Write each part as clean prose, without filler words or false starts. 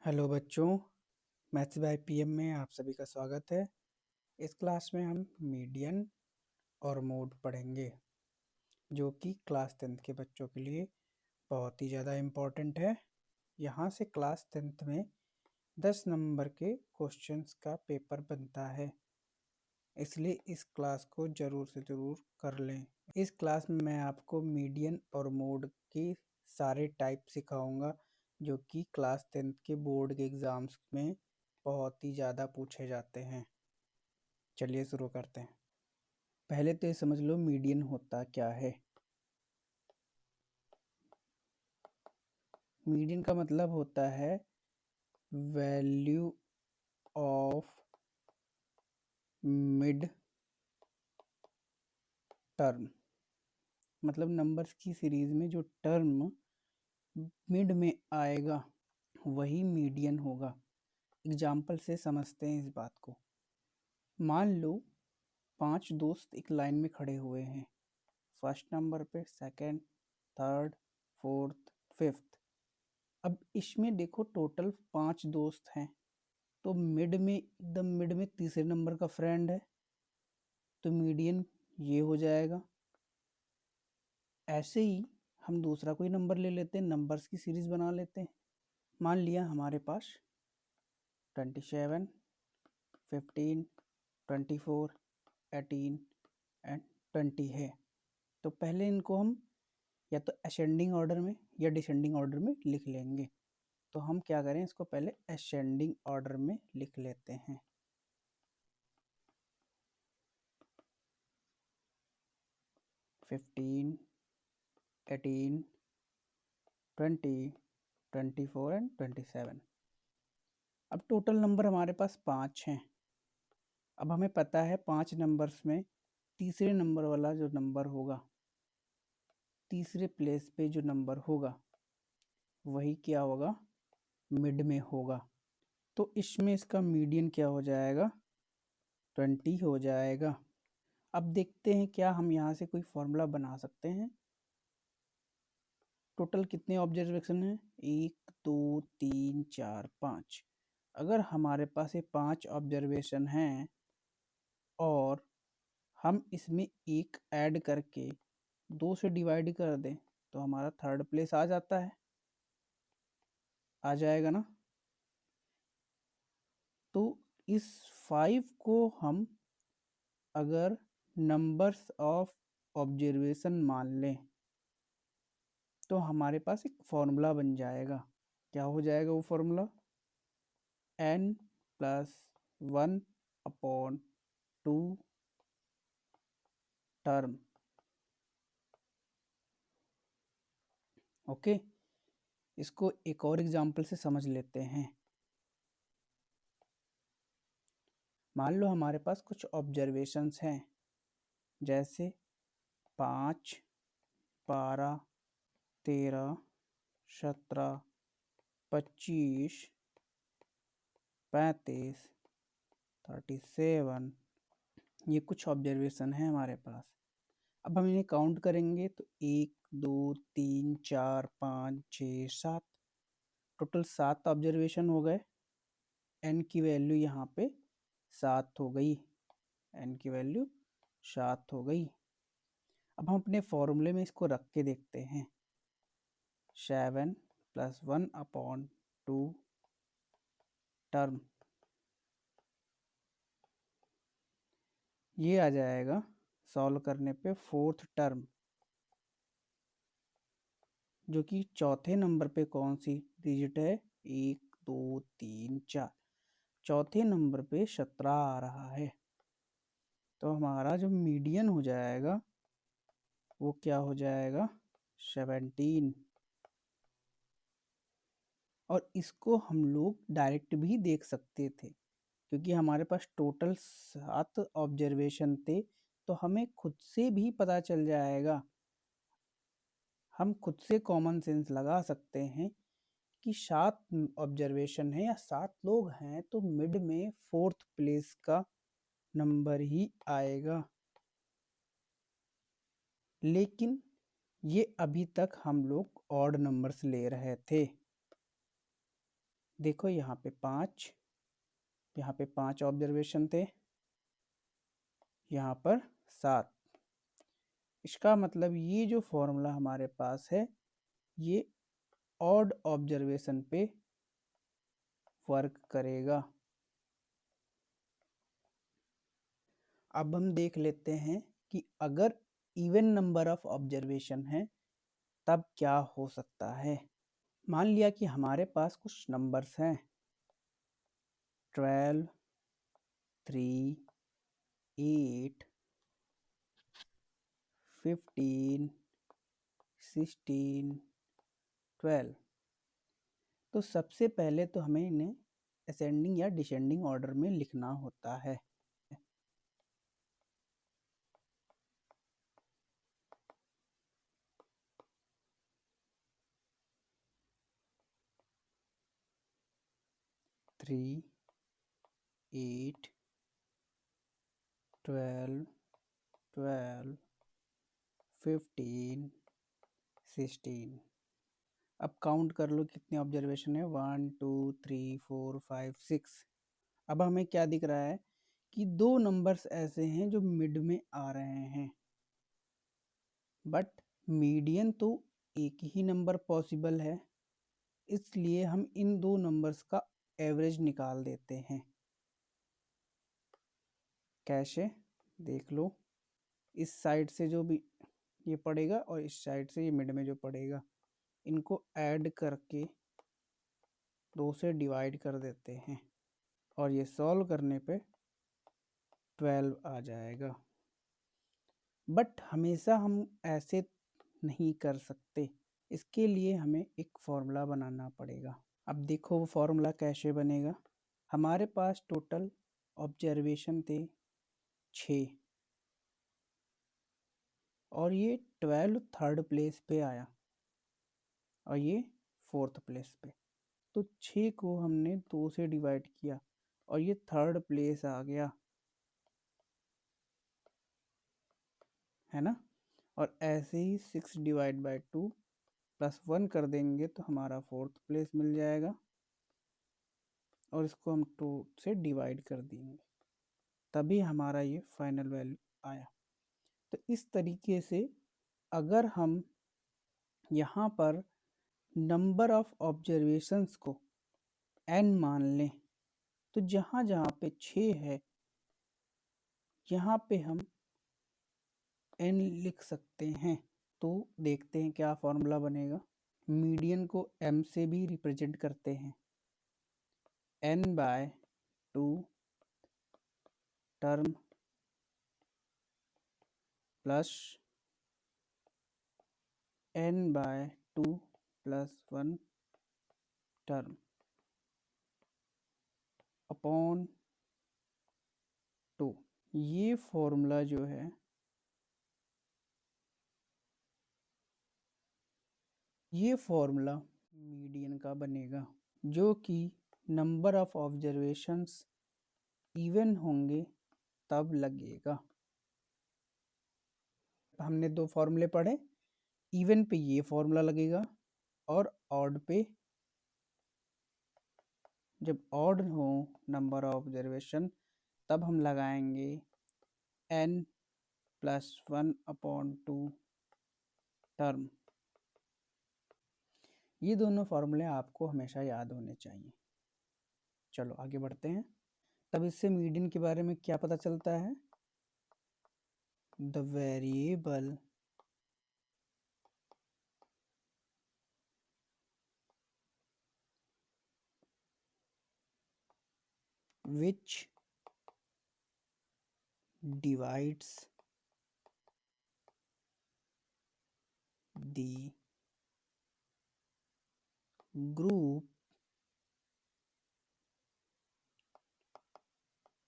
Hello बच्चों, maths by PM में आप सभी का स्वागत है। इस क्लास में हम मीडियन और मोड पढ़ेंगे, जो कि क्लास 10th के बच्चों के लिए बहुत ही ज़्यादा इम्पोर्टेंट है। यहाँ से क्लास 10th में 10 नंबर के क्वेश्चंस का पेपर बनता है, इसलिए इस क्लास को ज़रूर से ज़रूर कर लें। इस क्लास में मैं आपको मीडियन और मोड की सारे टाइप सिखाऊंगा, जो कि क्लास 10th के बोर्ड के एग्ज़ाम्स में बहुत ही ज़्यादा पूछे जाते हैं। चलिए शुरू करते हैं। पहले तो ये समझ लो मीडियन होता क्या है। मीडियन का मतलब होता है वैल्यू ऑफ मिड टर्म, मतलब नंबर्स की सीरीज में जो टर्म मिड में आएगा वही मीडियन होगा। एग्जाम्पल से समझते हैं इस बात को। मान लो 5 दोस्त एक लाइन में खड़े हुए हैं, फर्स्ट नंबर पे, सेकंड, थर्ड, फोर्थ, फिफ्थ। अब इसमें देखो टोटल 5 दोस्त हैं, तो मिड में, एकदम मिड में तीसरे नंबर का फ्रेंड है, तो मीडियन ये हो जाएगा। ऐसे ही हम दूसरा कोई नंबर ले लेते हैं, नंबर्स की सीरीज बना लेते हैं। मान लिया हमारे पास 27, 15, 24, 18 एंड 20 है। तो पहले इनको हम या तो असेंडिंग ऑर्डर में या डिसेंडिंग ऑर्डर में लिख लेंगे। तो हम क्या करें, इसको पहले असेंडिंग ऑर्डर में लिख लेते हैं। Fifteen, 18, 20, 24 and 27। अब टोटल नंबर हमारे पास 5 हैं। अब हमें पता है 5 नंबर्स में तीसरे नंबर वाला जो नंबर होगा, तीसरे प्लेस पे जो नंबर होगा वही क्या होगा, मिड में होगा। तो इसमें इसका मीडियन क्या हो जाएगा, 20 हो जाएगा। अब देखते हैं क्या हम यहाँ से कोई फॉर्मूला बना सकते हैं। टोटल कितने ऑब्जर्वेशन हैं, 1, 2, 3, 4, 5। अगर हमारे पास ये 5 ऑब्जर्वेशन हैं और हम इसमें एक ऐड करके 2 से डिवाइड कर दें तो हमारा थर्ड प्लेस आ जाता है, आ जाएगा ना। तो इस 5 को हम अगर नंबर्स ऑफ ऑब्जर्वेशन मान लें तो हमारे पास एक फॉर्मूला बन जाएगा। क्या हो जाएगा वो फॉर्मूला, n+1/2 टर्म। ओके, इसको एक और एग्जांपल से समझ लेते हैं। मान लो हमारे पास कुछ ऑब्जर्वेशंस हैं, जैसे 5, 12, 13, 17, 25, 35, 37। ये कुछ ऑब्जर्वेशन है हमारे पास। अब हम इन्हें काउंट करेंगे तो 1, 2, 3, 4, 5, 6, 7, टोटल 7 ऑब्जर्वेशन हो गए। एन की वैल्यू यहाँ पे 7 हो गई, एन की वैल्यू 7 हो गई। अब हम अपने फॉर्मूले में इसको रख के देखते हैं। 7+1/2 टर्म, ये आ जाएगा सॉल्व करने पे फोर्थ टर्म, जो कि चौथे नंबर पे कौन सी डिजिट है, 1, 2, 3, 4। चौथे नंबर पे 17 आ रहा है। तो हमारा जो मीडियन हो जाएगा वो क्या हो जाएगा, 17। और इसको हम लोग डायरेक्ट भी देख सकते थे, क्योंकि हमारे पास टोटल 7 ऑब्जर्वेशन थे, तो हमें खुद से भी पता चल जाएगा। हम खुद से कॉमन सेंस लगा सकते हैं कि 7 ऑब्जर्वेशन है या 7 लोग हैं, तो मिड में फोर्थ प्लेस का नंबर ही आएगा। लेकिन ये अभी तक हम लोग ऑड नंबर्स ले रहे थे। देखो यहाँ पे 5, यहाँ पे 5 ऑब्जर्वेशन थे, यहाँ पर 7। इसका मतलब ये जो फॉर्मूला हमारे पास है ये ऑड ऑब्जर्वेशन पे वर्क करेगा। अब हम देख लेते हैं कि अगर इवन नंबर ऑफ ऑब्जर्वेशन है तब क्या हो सकता है। मान लिया कि हमारे पास कुछ नंबर्स हैं 12, 3, 8, 15, 16, 12। तो सबसे पहले तो हमें इन्हें असेंडिंग या डिसेंडिंग ऑर्डर में लिखना होता है। 3, 8, 12, 12, 15, 16। अब काउंट कर लो कितने ऑब्जर्वेशन है, 1, 2, 3, 4, 5, 6। अब हमें क्या दिख रहा है कि दो नंबर्स ऐसे हैं जो मिड में आ रहे हैं, बट मीडियन तो एक ही नंबर पॉसिबल है, इसलिए हम इन दो नंबर्स का एवरेज निकाल देते हैं। कैसे, देख लो, इस साइड से जो भी ये पड़ेगा और इस साइड से ये मिड में जो पड़ेगा, इनको ऐड करके 2 से डिवाइड कर देते हैं और ये सॉल्व करने पे 12 आ जाएगा। बट हमेशा हम ऐसे नहीं कर सकते, इसके लिए हमें एक फॉर्मूला बनाना पड़ेगा। अब देखो वो फॉर्मूला कैसे बनेगा। हमारे पास टोटल ऑब्जर्वेशन थे 6 और ये 12 थर्ड प्लेस पे आया और ये फोर्थ प्लेस पे। तो 6 को हमने 2 से डिवाइड किया और ये थर्ड प्लेस आ गया, है ना। और ऐसे ही 6 डिवाइड बाई 2 प्लस 1 कर देंगे तो हमारा फोर्थ प्लेस मिल जाएगा और इसको हम 2 से डिवाइड कर देंगे, तभी हमारा ये फाइनल वैल्यू आया। तो इस तरीके से अगर हम यहाँ पर नंबर ऑफ ऑब्जर्वेशंस को n मान लें तो जहाँ जहाँ पे 6 है यहाँ पे हम n लिख सकते हैं। तो देखते हैं क्या फॉर्मूला बनेगा। मीडियन को m से भी रिप्रेजेंट करते हैं, n/2 term plus n/2 plus 1 term upon 2। ये फॉर्मूला जो है ये फॉर्मूला मीडियन का बनेगा, जो कि नंबर ऑफ ऑब्जर्वेशंस इवन होंगे तब लगेगा। हमने दो फॉर्मूले पढ़े, इवन पे ये फॉर्मूला लगेगा और ऑड पे, जब ऑड हो नंबर ऑफ ऑब्जर्वेशन तब हम लगाएंगे n प्लस 1/2 टर्म। ये दोनों फॉर्मूले आपको हमेशा याद होने चाहिए। चलो आगे बढ़ते हैं। तब इससे मीडियन के बारे में क्या पता चलता है। The variable which divides the group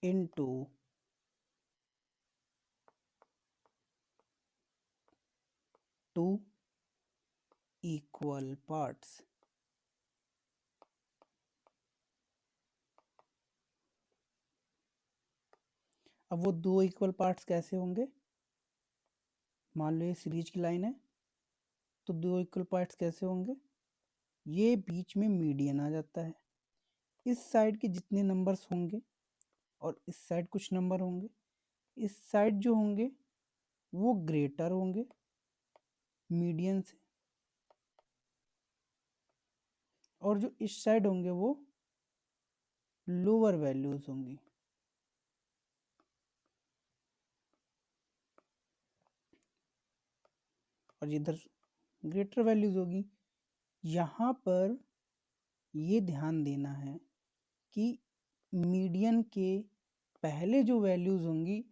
into two equal parts। अब वो दो इक्वल पार्ट्स कैसे होंगे। मान लो ये सीरीज की लाइन है तो दो इक्वल पार्ट्स कैसे होंगे, ये बीच में मीडियन आ जाता है, इस साइड के जितने नंबर्स होंगे और इस साइड कुछ नंबर होंगे, इस साइड जो होंगे वो ग्रेटर होंगे मीडियन से, और जो इस साइड होंगे वो लोअर वैल्यूज होंगी। और इधर ग्रेटर वैल्यूज होगी। यहाँ पर ये ध्यान देना है कि मीडियन के पहले जो वैल्यूज होंगी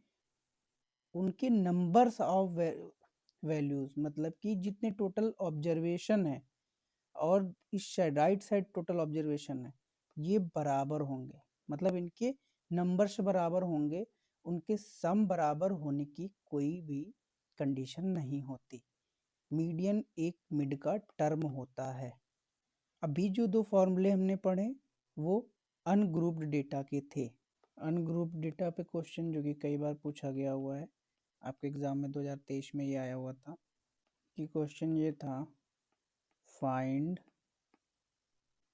उनके नंबर्स ऑफ वैल्यूज, मतलब कि जितने टोटल ऑब्जर्वेशन है और इस side right side total observation है, ये बराबर होंगे, मतलब इनके नंबर्स बराबर होंगे, उनके सम बराबर होने की कोई भी कंडीशन नहीं होती। मीडियन एक मिड का टर्म होता है। अभी जो दो फॉर्मूले हमने पढ़े वो अनग्रुप्ड डेटा के थे। अनग्रुप्ड डेटा पे क्वेश्चन जो कि कई बार पूछा गया हुआ है, आपके एग्जाम में 2023 में ये आया हुआ था कि क्वेश्चन ये था, find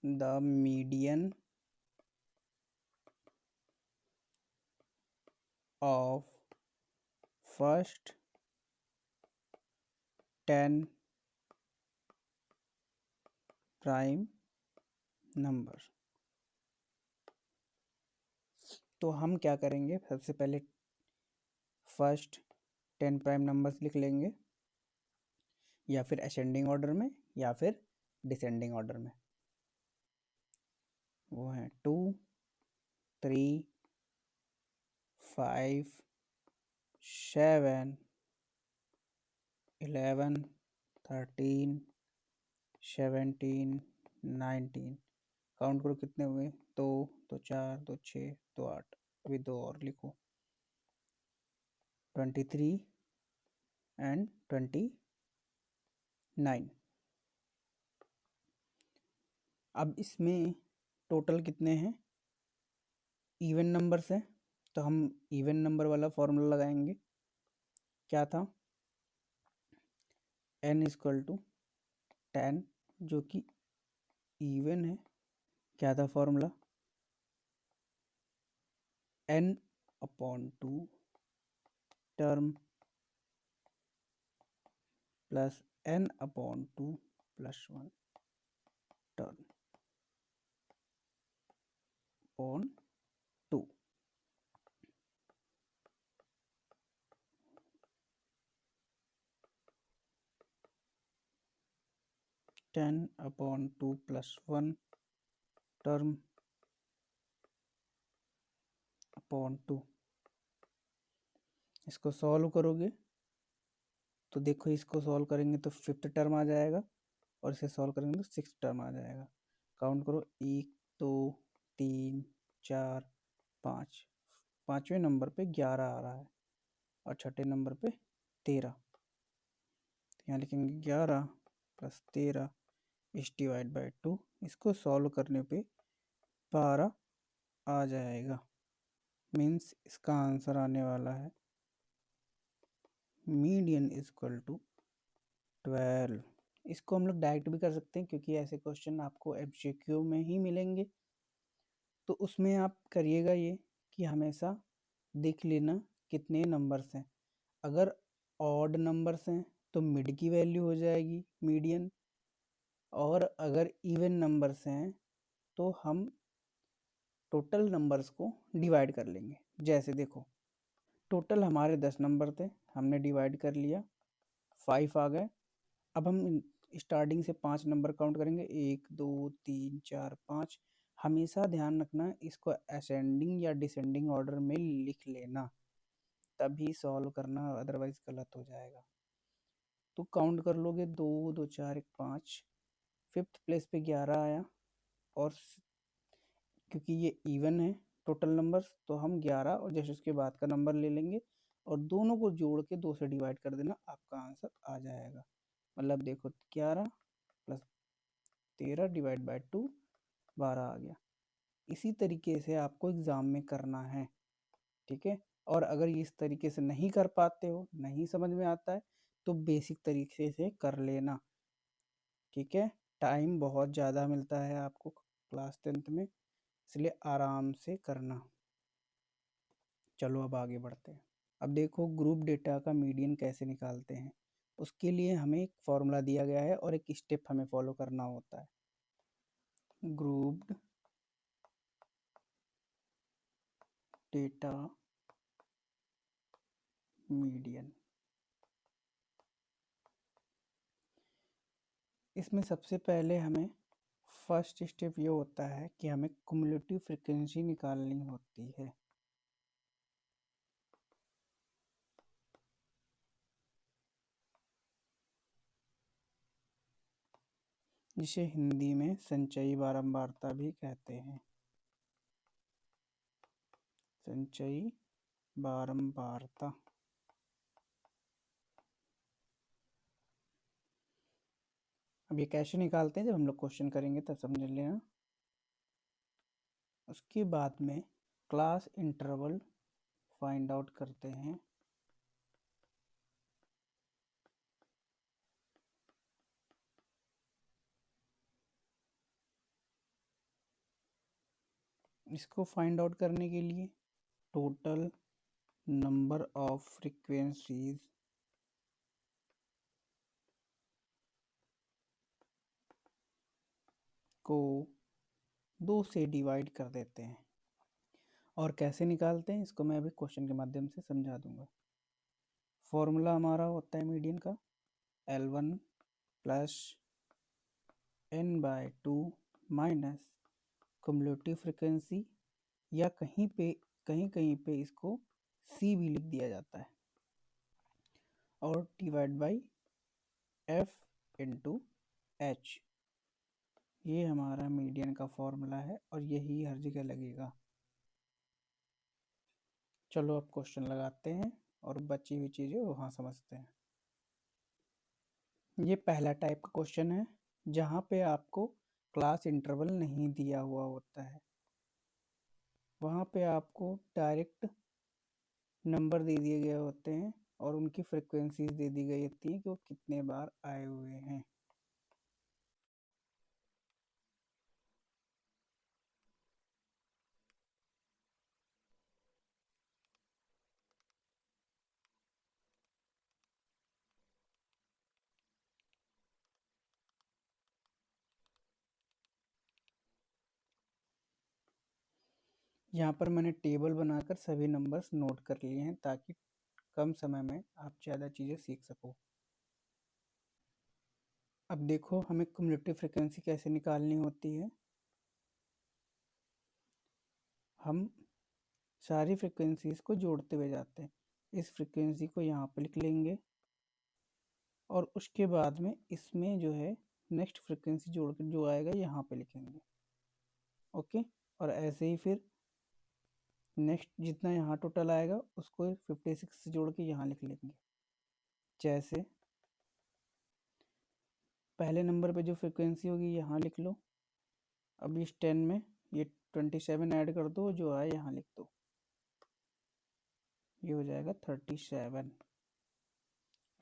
the median of first 10 prime number. तो हम क्या करेंगे, सबसे पहले फर्स्ट 10 प्राइम नंबर्स लिख लेंगे, या फिर असेंडिंग ऑर्डर में या फिर डिसेंडिंग ऑर्डर में। वो है 2, 3, 5, 7, 11, 13, 17, 19। काउंट करो कितने हुए, 2, 2 4, 2 6, 2 8, अभी 2 और लिखो, 23 एंड 29। अब इसमें टोटल कितने हैं, इवन नंबर्स हैं, तो हम इवन नंबर वाला फॉर्मूला लगाएंगे। क्या था, n इक्वल टू 10, जो कि इवन है। क्या था formula, n upon 2 term plus n upon 2 plus 1 term upon 2। Ten upon 2 plus 1 term upon 2। इसको सॉल्व करोगे तो देखो, इसको सॉल्व करेंगे तो फिफ्थ टर्म आ जाएगा, और इसे सॉल्व करेंगे तो सिक्स टर्म आ जाएगा। काउंट करो, 1, 2, 3, 4, 5। पाँचवें नंबर पे 11 आ रहा है और छठे नंबर पे 13। तो यहाँ लिखेंगे 11 प्लस 13 इस डिवाइड बाई 2। इसको सॉल्व करने पे 12 आ जाएगा। मीन्स इसका आंसर आने वाला है मीडियन इक्वल टू 12। इसको हम लोग डायरेक्ट भी कर सकते हैं, क्योंकि ऐसे क्वेश्चन आपको एमसीक्यू में ही मिलेंगे। तो उसमें आप करिएगा ये कि हमेशा देख लेना कितने नंबर्स हैं। अगर ऑड नंबर्स हैं तो मिड की वैल्यू हो जाएगी मीडियन, और अगर इवन नंबर्स हैं तो हम टोटल नंबर्स को डिवाइड कर लेंगे। जैसे देखो, टोटल हमारे 10 नंबर थे, हमने डिवाइड कर लिया, 5 आ गए। अब हम स्टार्टिंग से 5 नंबर काउंट करेंगे, 1, 2, 3, 4, 5। हमेशा ध्यान रखना इसको असेंडिंग या डिसेंडिंग ऑर्डर में लिख लेना, तभी सॉल्व करना, अदरवाइज गलत हो जाएगा। तो काउंट कर लोगे, 2, 2, 4, 1, 5। फिफ्थ प्लेस पे 11 आया, और क्योंकि ये इवन है टोटल नंबर्स, तो हम 11 और जैसे उसके बाद का नंबर ले लेंगे और दोनों को जोड़ के 2 से डिवाइड कर देना, आपका आंसर आ जाएगा। मतलब देखो, 11 प्लस 13 डिवाइड बाई 2, 12 आ गया। इसी तरीके से आपको एग्ज़ाम में करना है, ठीक है। और अगर इस तरीके से नहीं कर पाते हो, नहीं समझ में आता है, तो बेसिक तरीके से कर लेना, ठीक है। टाइम बहुत ज़्यादा मिलता है आपको क्लास 10th में, इसलिए आराम से करना। चलो अब आगे बढ़ते हैं। अब देखो ग्रुप डेटा का मीडियन कैसे निकालते हैं। उसके लिए हमें एक फॉर्मूला दिया गया है और एक स्टेप हमें फॉलो करना होता है। Grouped data median. इसमें सबसे पहले हमें फर्स्ट स्टेप ये होता है कि हमें क्युमुलेटिव फ्रीक्वेंसी निकालनी होती है। जिसे हिंदी में संचयी बारंबारता भी कहते हैं। संचयी बारंबारता। अब ये कैसे निकालते हैं, जब हम लोग क्वेश्चन करेंगे तब समझ लेना। उसके बाद में क्लास इंटरवल फाइंड आउट करते हैं। इसको फाइंड आउट करने के लिए टोटल नंबर ऑफ फ्रीक्वेंसीज को 2 से डिवाइड कर देते हैं। और कैसे निकालते हैं इसको मैं अभी क्वेश्चन के माध्यम से समझा दूंगा। फॉर्मूला हमारा होता है मीडियन का L1 plus n/2 minus cumulative frequency, या कहीं कहीं पे इसको C भी लिख दिया जाता है, और divide by F into H। ये हमारा मीडियन का फॉर्मूला है और यही हर जगह लगेगा। चलो अब क्वेश्चन लगाते हैं और बची हुई चीज़ें वहाँ समझते हैं। ये पहला टाइप का क्वेश्चन है जहाँ पे आपको क्लास इंटरवल नहीं दिया हुआ होता है। वहाँ पे आपको डायरेक्ट नंबर दे दिए गए होते हैं और उनकी फ्रिक्वेंसीज दे दी गई होती हैं कि वो कितने बार आए हुए हैं। यहाँ पर मैंने टेबल बनाकर सभी नंबर्स नोट कर लिए हैं ताकि कम समय में आप ज़्यादा चीज़ें सीख सको। अब देखो हमें क्युमुलेटिव फ्रीक्वेंसी कैसे निकालनी होती है। हम सारी फ्रीक्वेंसीज को जोड़ते हुए जाते हैं। इस फ्रीक्वेंसी को यहाँ पर लिख लेंगे और उसके बाद में इसमें जो है नेक्स्ट फ्रीक्वेंसी जोड़कर जो आएगा यहाँ पे लिखेंगे। ओके, और ऐसे ही फिर नेक्स्ट जितना यहाँ टोटल आएगा उसको 56 से जोड़ के यहाँ लिख लेंगे। जैसे पहले नंबर पे जो फ्रीक्वेंसी होगी यहाँ लिख लो। अब इस 10 में ये 27 ऐड कर दो, जो आए यहाँ लिख दो, ये हो जाएगा 37।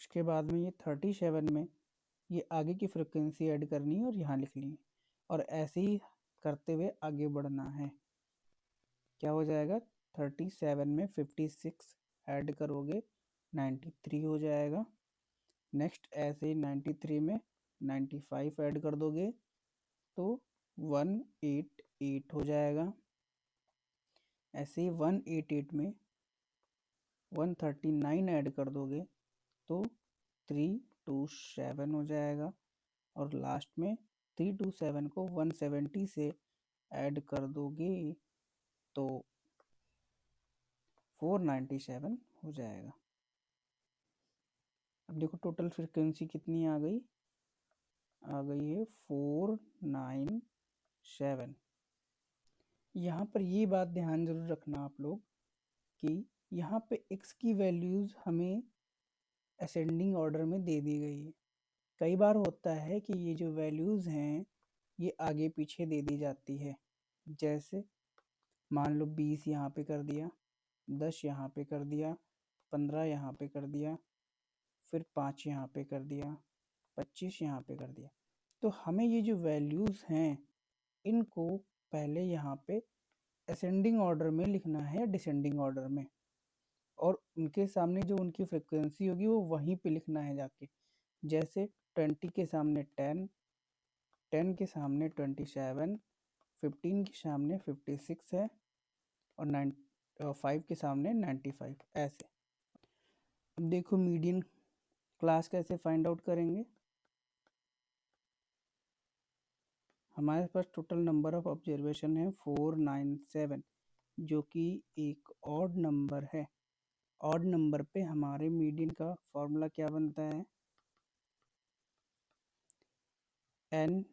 उसके बाद में ये 37 में ये आगे की फ्रीक्वेंसी ऐड करनी है और यहाँ लिखनी है, और ऐसे ही करते हुए आगे बढ़ना है। क्या हो जाएगा, 37 में 56 ऐड करोगे 93 हो जाएगा। नेक्स्ट ऐसे ही 93 में 95 ऐड कर दोगे तो 188 हो जाएगा। ऐसे ही 188 में 139 ऐड कर दोगे तो 327 हो जाएगा। और लास्ट में 327 को 170 से ऐड कर दोगे तो 497 हो जाएगा। अब देखो टोटल फ्रीक्वेंसी कितनी आ गई है 497। यहाँ पर ये बात ध्यान जरूर रखना आप लोग कि यहाँ पे x की वैल्यूज़ हमें असेंडिंग ऑर्डर में दे दी गई है। कई बार होता है कि ये जो वैल्यूज़ हैं ये आगे पीछे दे दी जाती है। जैसे मान लो 20 यहाँ पे कर दिया, 10 यहाँ पे कर दिया, 15 यहाँ पे कर दिया, फिर 5 यहाँ पे कर दिया, 25 यहाँ पे कर दिया। तो हमें ये जो वैल्यूज़ हैं इनको पहले यहाँ पे असेंडिंग ऑर्डर में लिखना है या डिसेंडिंग ऑर्डर में, और उनके सामने जो उनकी फ्रिक्वेंसी होगी वो वहीं पे लिखना है जाके। जैसे 20 के सामने 10, 10 के सामने 27, 15 के सामने 56 है, और 5 के सामने 95, ऐसे। अब देखो मीडियन क्लास कैसे फाइंड आउट करेंगे। हमारे पास टोटल नंबर ऑफ ऑब्जर्वेशन है 497, जो कि एक ऑड नंबर है। ऑड नंबर पे हमारे मीडियन का फॉर्मूला क्या बनता है, n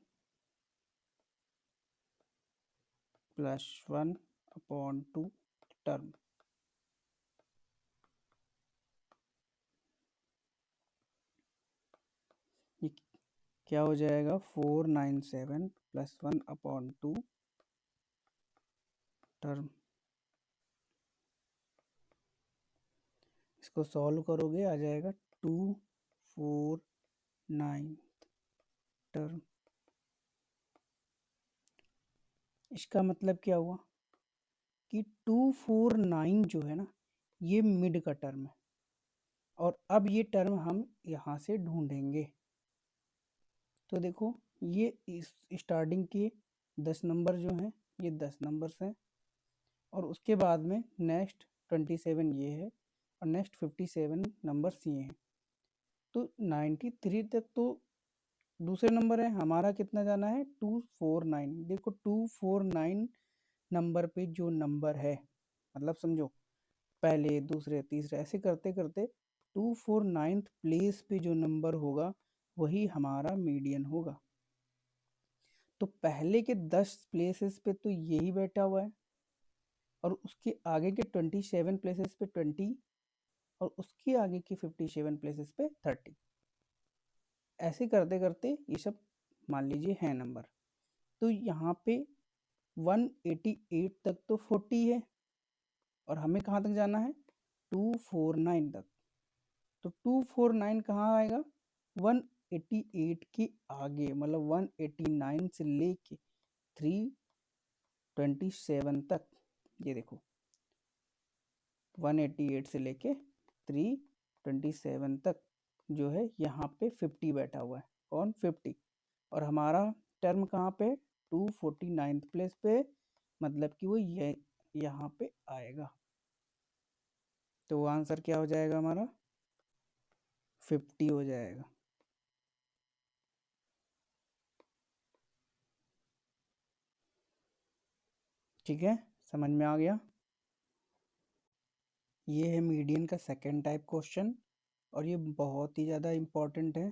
+ 1/2 टर्म। ये क्या हो जाएगा, 497 + 1/2 टर्म। इसको सॉल्व करोगे आ जाएगा 249 टर्म। इसका मतलब क्या हुआ कि 249 जो है ना, ये मिड का टर्म है, और अब ये टर्म हम यहाँ से ढूंढेंगे। तो देखो ये इस स्टार्टिंग के 10 नंबर जो हैं ये 10 नंबर्स हैं, और उसके बाद में नेक्स्ट 27 ये है, और नेक्स्ट 57 नंबर्स ये हैं। तो 93 तक तो दूसरे नंबर है, हमारा कितना जाना है 249। देखो 249 नंबर पे जो नंबर है, मतलब समझो पहले दूसरे तीसरे ऐसे करते करते 249 प्लेस पे जो नंबर होगा वही हमारा मीडियन होगा। तो पहले के 10 प्लेसेस पे तो यही बैठा हुआ है, और उसके आगे के 27 प्लेसेस पे 20, और उसके आगे की 57 प्लेसेस पे 30। ऐसे करते करते ये सब मान लीजिए है नंबर। तो यहाँ पे 188 तक तो 40 है, और हमें कहाँ तक जाना है 249 तक। तो 249 कहाँ आएगा, 188 के आगे, मतलब 189 से लेके 327 तक। ये देखो 188 से लेके 327 तक जो है यहाँ पे 50 बैठा हुआ है। कौन, 50। और हमारा टर्म कहाँ पे, 249 प्लेस पे, मतलब कि वो ये यहाँ पे आएगा। तो आंसर क्या हो जाएगा हमारा, 50 हो जाएगा। ठीक है, समझ में आ गया। ये है मीडियन का सेकेंड टाइप क्वेश्चन, और ये बहुत ही ज़्यादा इम्पोर्टेंट है।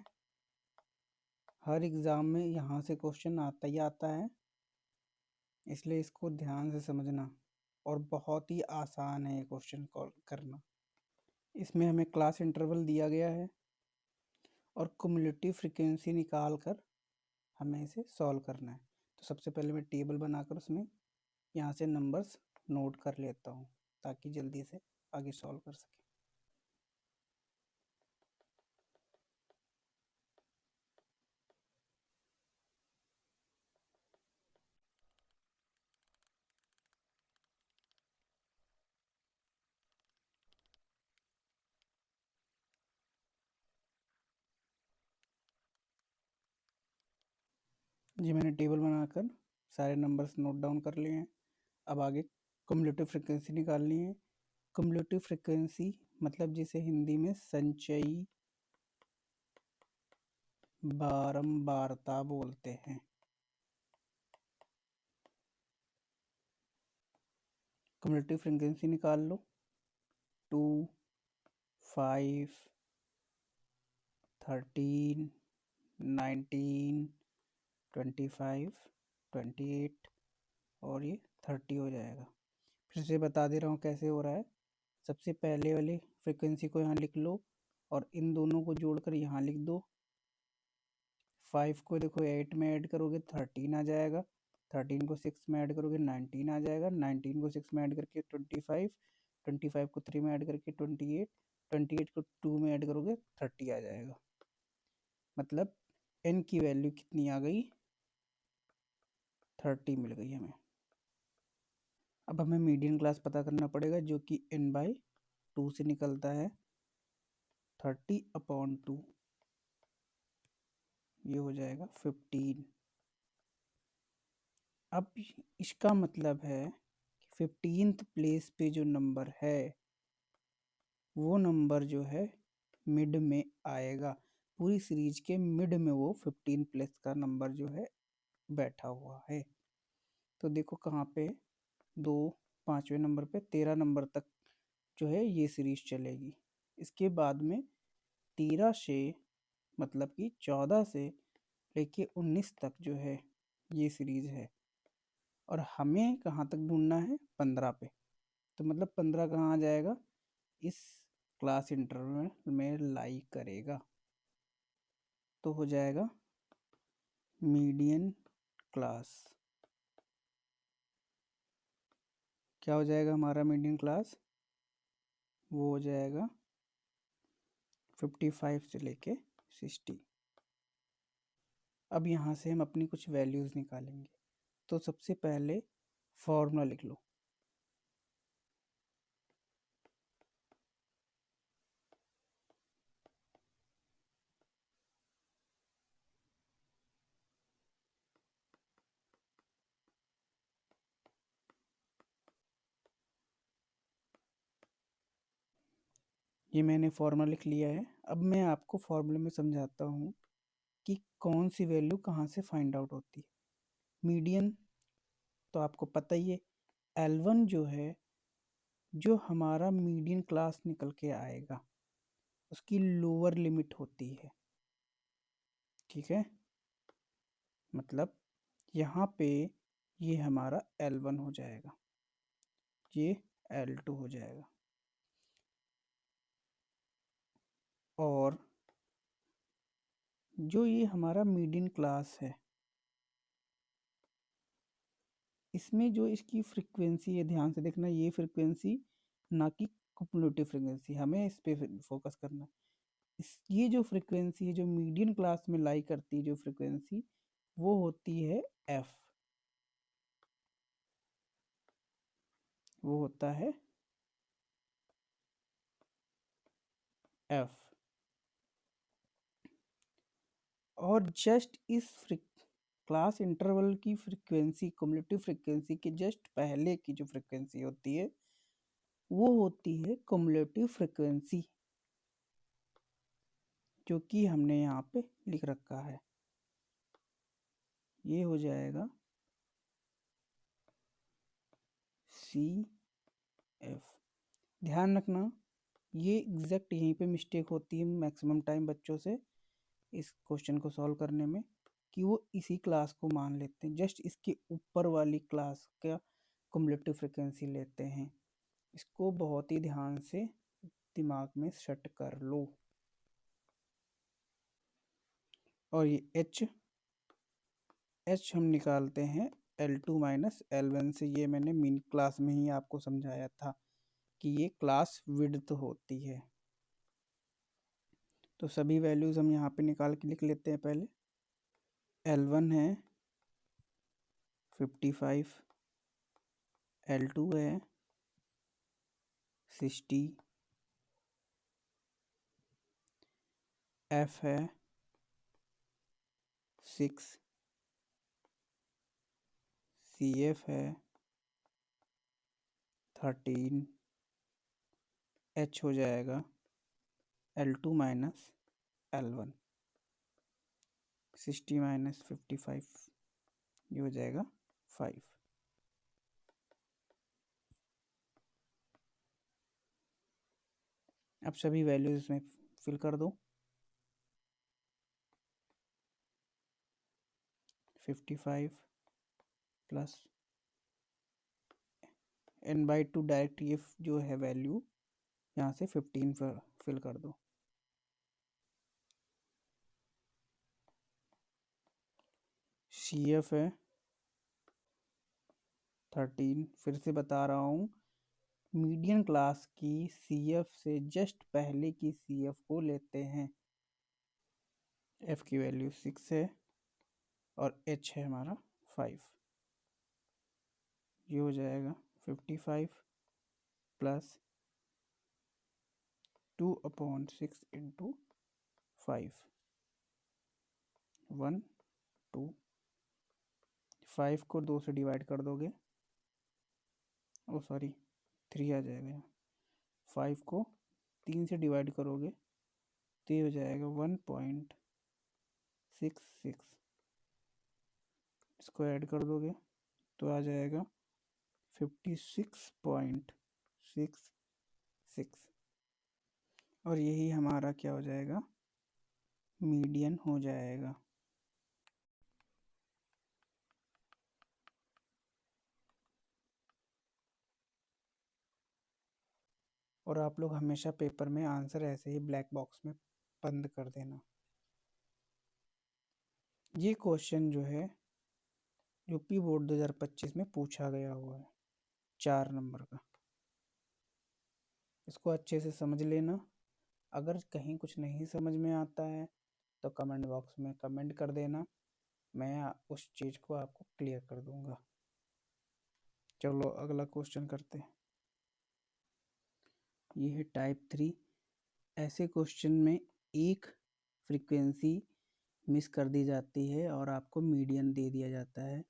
हर एग्ज़ाम में यहाँ से क्वेश्चन आता ही आता है, इसलिए इसको ध्यान से समझना। और बहुत ही आसान है ये क्वेश्चन करना। इसमें हमें क्लास इंटरवल दिया गया है, और कुमुलेटिव फ्रीक्वेंसी निकाल कर हमें इसे सॉल्व करना है। तो सबसे पहले मैं टेबल बनाकर उसमें यहाँ से नंबर्स नोट कर लेता हूँ, ताकि जल्दी से आगे सॉल्व कर सकें। जी मैंने टेबल बनाकर सारे नंबर्स नोट डाउन कर लिए हैं। अब आगे कुमुलेटिव फ्रीक्वेंसी निकालनी है। कुमुलेटिव फ्रीक्वेंसी मतलब जिसे हिंदी में संचयी बारंबारता बोलते हैं। कुमुलेटिव फ्रीक्वेंसी निकाल लो। 2, 5, 13, 19, 25, 28 और ये 30 हो जाएगा। फिर से बता दे रहा हूँ कैसे हो रहा है। सबसे पहले वाली फ्रीक्वेंसी को यहाँ लिख लो, और इन दोनों को जोड़कर यहाँ लिख दो। 5 को देखो 8 में ऐड करोगे 13 आ जाएगा, 13 को 6 में ऐड करोगे 19 आ जाएगा, 19 को 6 में ऐड करके 25, 25 को 3 में ऐड करके 28, 28 को 2 में ऐड करोगे 30 आ जाएगा। मतलब n की वैल्यू कितनी आ गई, 30 मिल गई हमें। अब हमें मीडियन क्लास पता करना पड़ेगा, जो कि n/2 से निकलता है 30/2, ये हो जाएगा 15। अब इसका मतलब है कि 15th प्लेस पे जो नंबर है वो नंबर जो है मिड में आएगा। पूरी सीरीज के मिड में वो 15 प्लेस का नंबर जो है बैठा हुआ है। तो देखो कहाँ पे, 2 5वें नंबर पे 13 नंबर तक जो है ये सीरीज चलेगी। इसके बाद में 13 से मतलब कि 14 से लेके 19 तक जो है ये सीरीज है। और हमें कहाँ तक ढूंढना है, 15 पे। तो मतलब 15 कहाँ आ जाएगा, इस क्लास इंटरवल में लाई करेगा। तो हो जाएगा मीडियन क्लास। क्या हो जाएगा हमारा मीडियन क्लास, वो हो जाएगा 55 से लेके 60। अब यहाँ से हम अपनी कुछ वैल्यूज़ निकालेंगे। तो सबसे पहले फॉर्मूला लिख लो। ये मैंने फॉर्मूला लिख लिया है। अब मैं आपको फॉर्मूले में समझाता हूँ कि कौन सी वैल्यू कहाँ से फाइंड आउट होती है। मीडियन तो आपको पता ही है, L1 जो है, जो हमारा मीडियन क्लास निकल के आएगा उसकी लोअर लिमिट होती है। ठीक है, मतलब यहाँ पे ये हमारा L1 हो जाएगा, ये L2 हो जाएगा। और जो ये हमारा मीडियन क्लास है, इसमें जो इसकी फ्रीक्वेंसी है, ध्यान से देखना, ये फ्रीक्वेंसी ना कि कम्युलेटिव फ्रीक्वेंसी, हमें इस पे फोकस करना है। ये जो फ्रीक्वेंसी है, जो मीडियन क्लास में लाई करती है जो फ्रीक्वेंसी, वो होती है f। वो होता है f। और जस्ट इस क्लास इंटरवल की फ्रीक्वेंसी, कम्युलेटिव फ्रीक्वेंसी के जस्ट पहले की जो फ्रीक्वेंसी होती है वो होती है कम्युलेटिव फ्रीक्वेंसी, जो कि हमने यहाँ पे लिख रखा है। ये हो जाएगा CF। ध्यान रखना, ये एग्जैक्ट यहीं पे मिस्टेक होती है मैक्सिमम टाइम बच्चों से इस क्वेश्चन को सॉल्व करने में, कि वो इसी क्लास को मान लेते हैं, जस्ट इसके ऊपर वाली क्लास का कम्युलेटिव फ्रीक्वेंसी लेते हैं। इसको बहुत ही ध्यान से दिमाग में सेट कर लो। और ये H हम निकालते हैं L2 माइनस L1 से। ये मैंने मीन क्लास में ही आपको समझाया था कि ये क्लास विड्थ होती है। तो सभी वैल्यूज़ हम यहाँ पे निकाल के लिख लेते हैं। पहले L1 है 55, L2 है 60, F है 6, CF है 13, H हो जाएगा L2 माइनस L1, 60 माइनस 55, ये हो जाएगा 5। अब सभी वैल्यूज इसमें फिल कर दो। 55 प्लस n/2, डायरेक्ट ये जो है वैल्यू यहाँ से 15 फिल कर दो। CF है 13। फिर से बता रहा हूँ, मीडियन क्लास की CF से जस्ट पहले की CF को लेते हैं। F की वैल्यू 6 है और H है हमारा 5, ये हो जाएगा 55 प्लस 2/6 इंटू 5, 1 2, 5 को 2 से डिवाइड कर दोगे, ओ सॉरी 3 आ जाएगा। 5 को 3 से डिवाइड करोगे तो ये हो जाएगा 1.66। इसको ऐड कर दोगे तो आ जाएगा 56.66 और यही हमारा क्या हो जाएगा, मीडियन हो जाएगा। और आप लोग हमेशा पेपर में आंसर ऐसे ही ब्लैक बॉक्स में बंद कर देना। ये क्वेश्चन जो है यूपी बोर्ड 2025 में पूछा गया हुआ है, 4 नंबर का। इसको अच्छे से समझ लेना। अगर कहीं कुछ नहीं समझ में आता है तो कमेंट बॉक्स में कमेंट कर देना, मैं उस चीज़ को आपको क्लियर कर दूंगा। चलो अगला क्वेश्चन करते हैं। ये है टाइप 3। ऐसे क्वेश्चन में एक फ्रीक्वेंसी मिस कर दी जाती है और आपको मीडियन दे दिया जाता है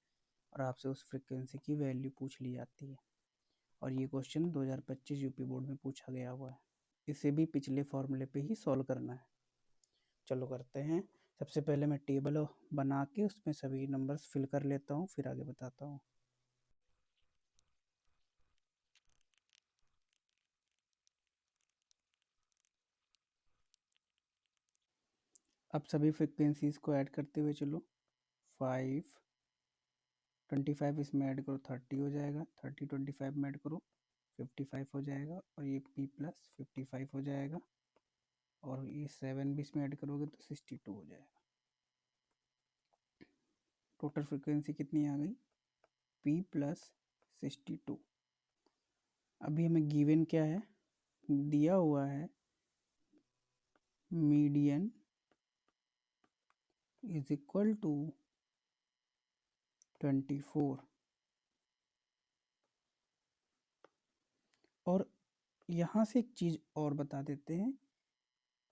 और आपसे उस फ्रीक्वेंसी की वैल्यू पूछ ली जाती है। और ये क्वेश्चन 2025 यूपी बोर्ड में पूछा गया हुआ है। इसे भी पिछले फॉर्मूले पे ही सॉल्व करना है। चलो करते हैं। सबसे पहले मैं टेबल बना के उसमें सभी नंबर्स फिल कर लेता हूँ, फिर आगे बताता हूँ। अब सभी फ्रिक्वेंसीज को ऐड करते हुए चलो। 5 25 इसमें ऐड करो 30 हो जाएगा, 30 25 में ऐड करो 55 हो जाएगा और ये p प्लस 55 हो जाएगा और ये 7 भी इसमें ऐड करोगे तो 62 हो जाएगा। टोटल फ्रिक्वेंसी कितनी आ गई, p प्लस 62। अभी हमें गिवन क्या है, दिया हुआ है मीडियन इज इक्वल टू 24। और यहाँ से एक चीज़ और बता देते हैं,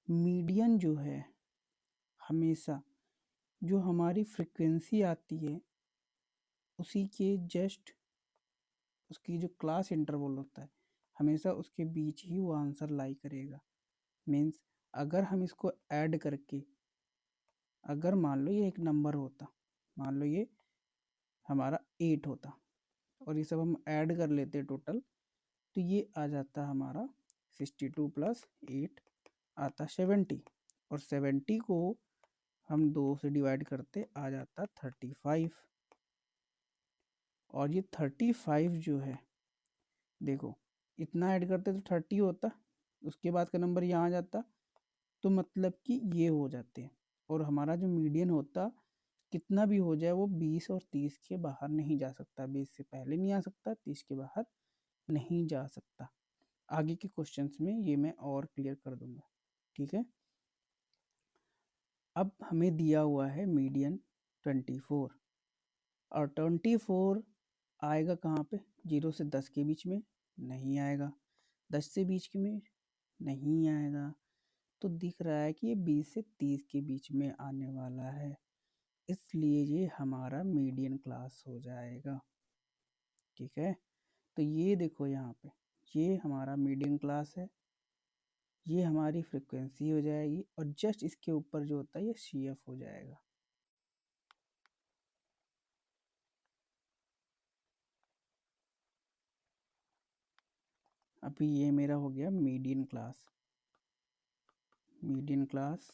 मीडियन जो है हमेशा जो हमारी फ्रिक्वेंसी आती है उसी के जस्ट उसकी जो क्लास इंटरवल होता है हमेशा उसके बीच ही वो आंसर लाई करेगा। मीन्स अगर हम इसको ऐड करके, अगर मान लो ये एक नंबर होता, मान लो ये हमारा 8 होता और ये सब हम ऐड कर लेते टोटल, तो ये आ जाता हमारा 62 प्लस 8 आता 70 और 70 को हम 2 से डिवाइड करते आ जाता 35 और ये 35 जो है देखो इतना ऐड करते तो 30 होता, उसके बाद का नंबर यहाँ आ जाता, तो मतलब कि ये हो जाते हैं। और हमारा जो मीडियन होता कितना भी हो जाए वो 20 और 30 के बाहर नहीं जा सकता, 20 से पहले नहीं आ सकता, 30 के बाहर नहीं जा सकता। आगे के क्वेश्चंस में ये मैं और क्लियर कर दूंगा, ठीक है। अब हमें दिया हुआ है मीडियन 24 और 24 आएगा कहाँ पे, 0 से 10 के बीच में नहीं आएगा, 10 से बीच के में नहीं आएगा, तो दिख रहा है कि ये 20 से 30 के बीच में आने वाला है, इसलिए ये हमारा मीडियन क्लास हो जाएगा, ठीक है। तो ये देखो यहाँ पे ये हमारा मीडियन क्लास है, ये हमारी फ्रिक्वेंसी हो जाएगी और जस्ट इसके ऊपर जो होता है ये CF हो जाएगा। अभी ये मेरा हो गया मीडियन क्लास। मीडियन क्लास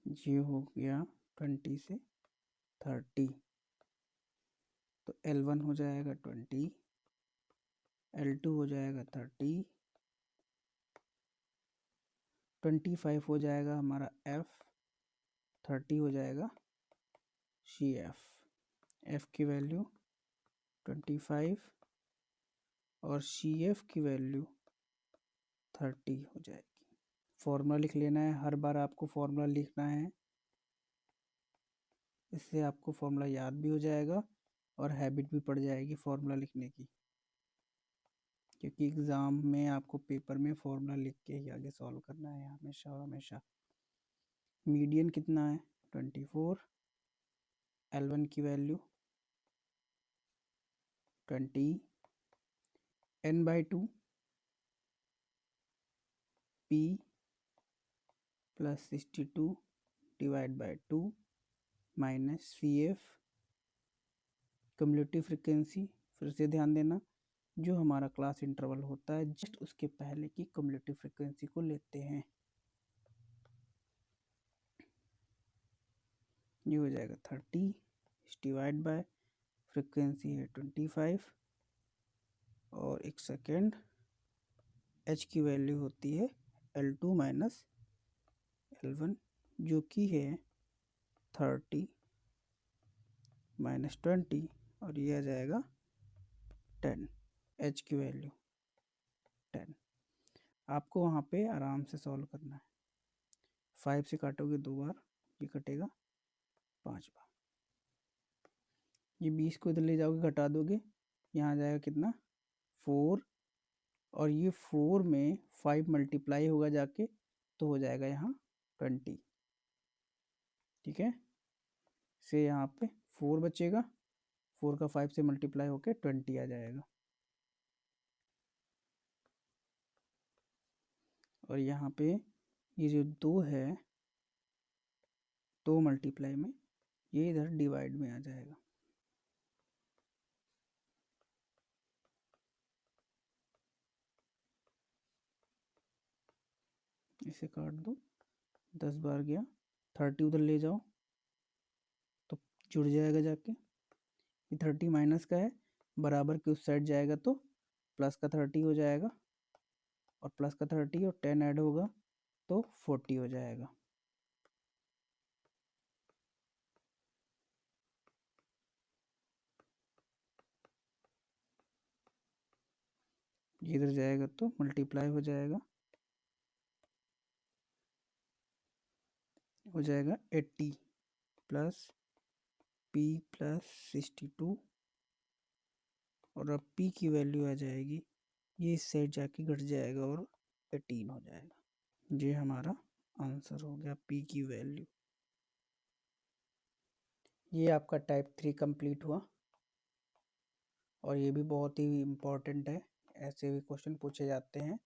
ये हो गया 20 से 30, तो L1 हो जाएगा 20, L2 हो जाएगा 30, 25 हो जाएगा हमारा F, 30 हो जाएगा CF। F की वैल्यू 25 और CF की वैल्यू 30 हो जाएगी। फॉर्मूला लिख लेना है, हर बार आपको फॉर्मूला लिखना है, इससे आपको फॉर्मूला याद भी हो जाएगा और हैबिट भी पड़ जाएगी फॉर्मूला लिखने की, क्योंकि एग्ज़ाम में आपको पेपर में फॉर्मूला लिख के ही आगे सॉल्व करना है हमेशा और हमेशा। मीडियन कितना है 24, L1 की value 20, n/2 p plus 62 divide by 2 minus CF cumulative frequency. फिर से ध्यान देना, जो हमारा क्लास इंटरवल होता है जस्ट उसके पहले की कम्युलेटिव फ्रिक्वेंसी को लेते हैं। ये हो जाएगा 30 डिवाइड बाय फ्रिक्वेंसी है 25 और 1 सेकेंड। h की वैल्यू होती है L2 माइनस L1 जो कि है 30 माइनस 20 और ये आ जाएगा 10। h की वैल्यू 10। आपको वहाँ पे आराम से सॉल्व करना है। 5 से काटोगे 2 बार, ये कटेगा 5 बार। ये 20 को इधर ले जाओगे, घटा दोगे, यहाँ आ जाएगा कितना 4 और ये 4 में 5 मल्टीप्लाई होगा जाके तो हो जाएगा यहाँ 20। ठीक है, से यहाँ पे 4 बचेगा, 4 का 5 से मल्टीप्लाई होके 20 आ जाएगा। और यहाँ पे ये जो 2 है 2 मल्टीप्लाई में ये इधर डिवाइड में आ जाएगा। इसे काट दो, 10 बार गया, 30 उधर ले जाओ तो जुड़ जाएगा जाके। ये 30 माइनस का है, बराबर के उस साइड जाएगा तो प्लस का 30 हो जाएगा और प्लस का 30 और 10 ऐड होगा तो 40 हो जाएगा। ये इधर जाएगा तो मल्टीप्लाई हो जाएगा, हो जाएगा 80 प्लस p प्लस 62 और अब p की वैल्यू आ जाएगी, ये इस साइड जाके घट जाएगा और 18 हो जाएगा। ये हमारा आंसर हो गया p की वैल्यू। ये आपका टाइप 3 कंप्लीट हुआ और ये भी बहुत ही इम्पोर्टेंट है। ऐसे भी क्वेश्चन पूछे जाते हैं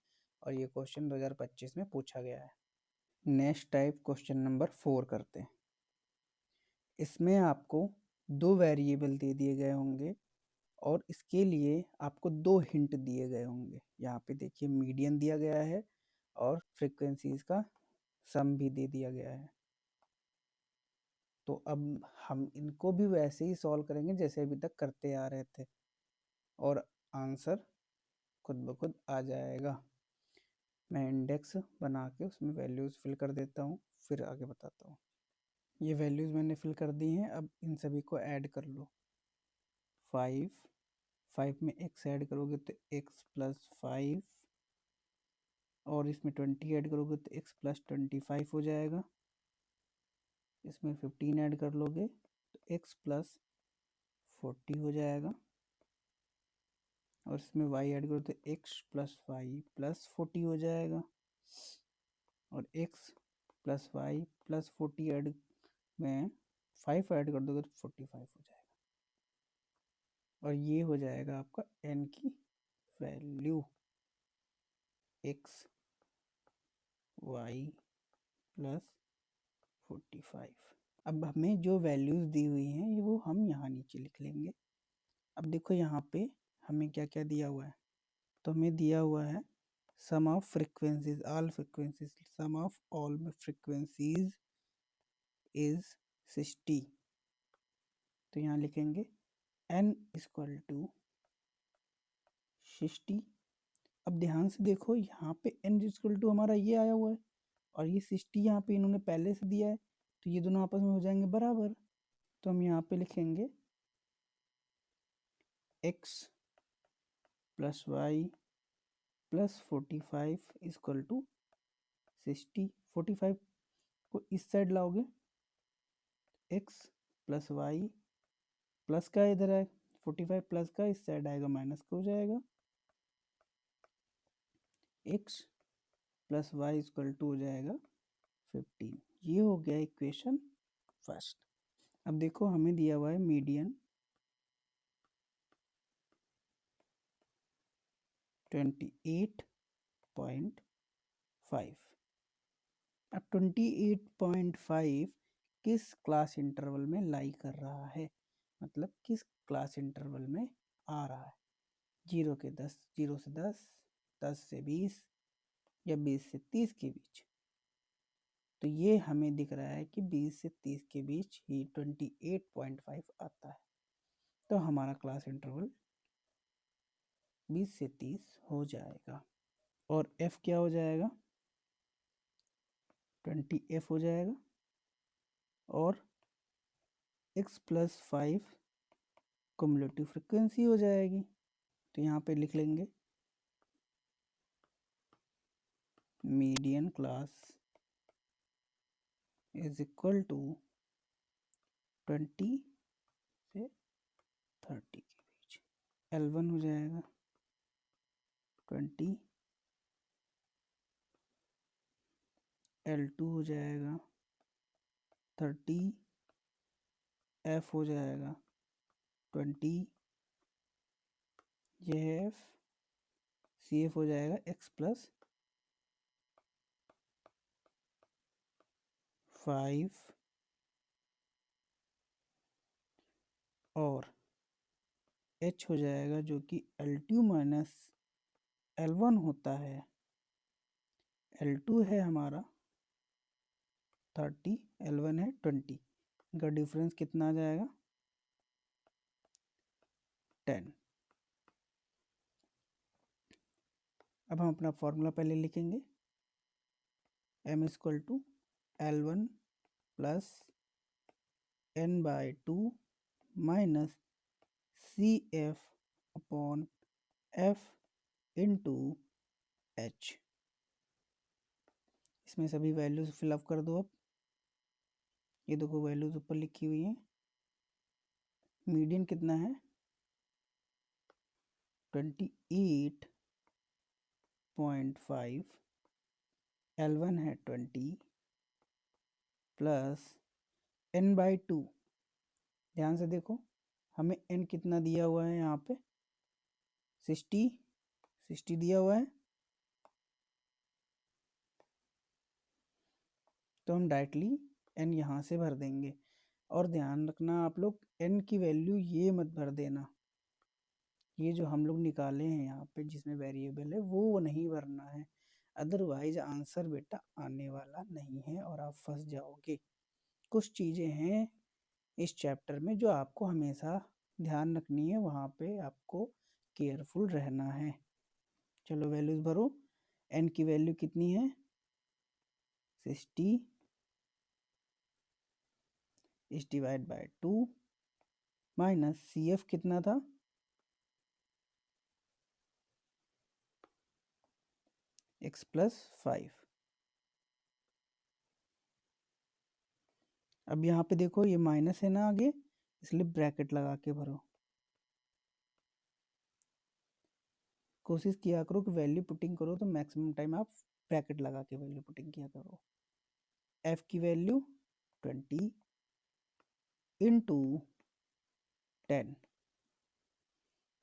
और ये क्वेश्चन 2025 में पूछा गया है। नेक्स्ट टाइप क्वेश्चन नंबर 4 करते हैं। इसमें आपको 2 वेरिएबल दे दिए गए होंगे और इसके लिए आपको 2 हिंट दिए गए होंगे। यहाँ पे देखिए मीडियन दिया गया है और फ्रीक्वेंसीज का सम भी दे दिया गया है। तो अब हम इनको भी वैसे ही सॉल्व करेंगे जैसे अभी तक करते आ रहे थे और आंसर खुद ब खुद आ जाएगा। मैं इंडेक्स बना के उसमें वैल्यूज़ फिल कर देता हूँ, फिर आगे बताता हूँ। ये वैल्यूज़ मैंने फिल कर दी हैं, अब इन सभी को ऐड कर लो। 5 में x ऐड करोगे तो x प्लस 5 और इसमें 20 ऐड करोगे तो x प्लस 25 हो जाएगा। इसमें 15 ऐड कर लोगे तो x प्लस 40 हो जाएगा और इसमें y ऐड करो तो x प्लस y प्लस 40 हो जाएगा और x plus y plus 40 add में 5 ऐड कर दोगे तो 45 हो जाएगा और ये हो जाएगा आपका n की वैल्यू x y प्लस 45। अब हमें जो वैल्यूज़ दी हुई हैं ये वो हम यहाँ नीचे लिख लेंगे। अब देखो यहाँ पे हमें क्या क्या दिया हुआ है, तो हमें दिया हुआ है sum of frequencies all frequencies, sum of all frequencies is 60। तो यहाँ लिखेंगे n इक्वल टू 60। अब ध्यान से देखो यहाँ पे n इक्वल टू हमारा ये आया हुआ है और ये 60 यहाँ पे इन्होंने पहले से दिया है तो ये दोनों आपस में हो जाएंगे बराबर। तो हम यहाँ पे लिखेंगे x plus y plus 45 equal to 60। 45 को इस साइड लाओगे x प्लस वाई प्लस का इधर है 45 प्लस का इस साइड आएगा माइनस का हो जाएगा, x plus y equal to हो जाएगा 15। ये हो गया इक्वेशन फर्स्ट। अब देखो हमें दिया हुआ है मीडियन 28.5। अब 28.5 किस क्लास इंटरवल में लाई कर रहा है, मतलब किस क्लास इंटरवल में आ रहा है, 0 से 10, 10 से 20 या 20 से 30 के बीच। तो ये हमें दिख रहा है कि 20 से 30 के बीच ही 28.5 आता है। तो हमारा क्लास इंटरवल 20 से 30 हो जाएगा। और f क्या हो जाएगा, 20f हो जाएगा। और x प्लस 5 क्युमुलेटिव फ्रिक्वेंसी हो जाएगी। तो यहाँ पे लिख लेंगे median class is equal to 20 से 30 के बीच। L1 हो जाएगा 20, L2 हो जाएगा 30, F हो जाएगा 20, यह F, CF हो जाएगा x प्लस 5 और h हो जाएगा जो कि L2 माइनस L1 होता है। L2 है हमारा 30, L1 है 20, इनका डिफरेंस कितना आ जाएगा 10। अब हम अपना फॉर्मूला पहले लिखेंगे, m equal to L1 plus n/2 minus CF upon F into h। इसमें सभी वैल्यूज फिलअप कर दो। अब ये देखो वैल्यूज ऊपर लिखी हुई हैं। मीडियन कितना है 28.5, L1 है 20 प्लस n/2। ध्यान से देखो हमें n कितना दिया हुआ है, यहाँ पे 60 दिया हुआ है। तो हम डायरेक्टली n यहाँ से भर देंगे। और ध्यान रखना आप लोग, n की वैल्यू ये मत भर देना, ये जो हम लोग निकाले हैं यहाँ पे जिसमें वेरिएबल है वो नहीं भरना है, अदरवाइज आंसर बेटा आने वाला नहीं है और आप फंस जाओगे। कुछ चीज़ें हैं इस चैप्टर में जो आपको हमेशा ध्यान रखनी है, वहाँ पे आपको केयरफुल रहना है। चलो वैल्यूज भरो। n की वैल्यू कितनी है 60 इस डिवाइड बाय 2 माइनस CF कितना था x प्लस 5। अब यहाँ पे देखो ये माइनस है ना आगे, इसलिए ब्रैकेट लगा के भरो। कोशिश किया करो कि वैल्यू पुटिंग करो तो मैक्सिमम टाइम आप ब्रैकेट लगा के वैल्यू पुटिंग किया करो। f की वैल्यू 20 इंटू 10।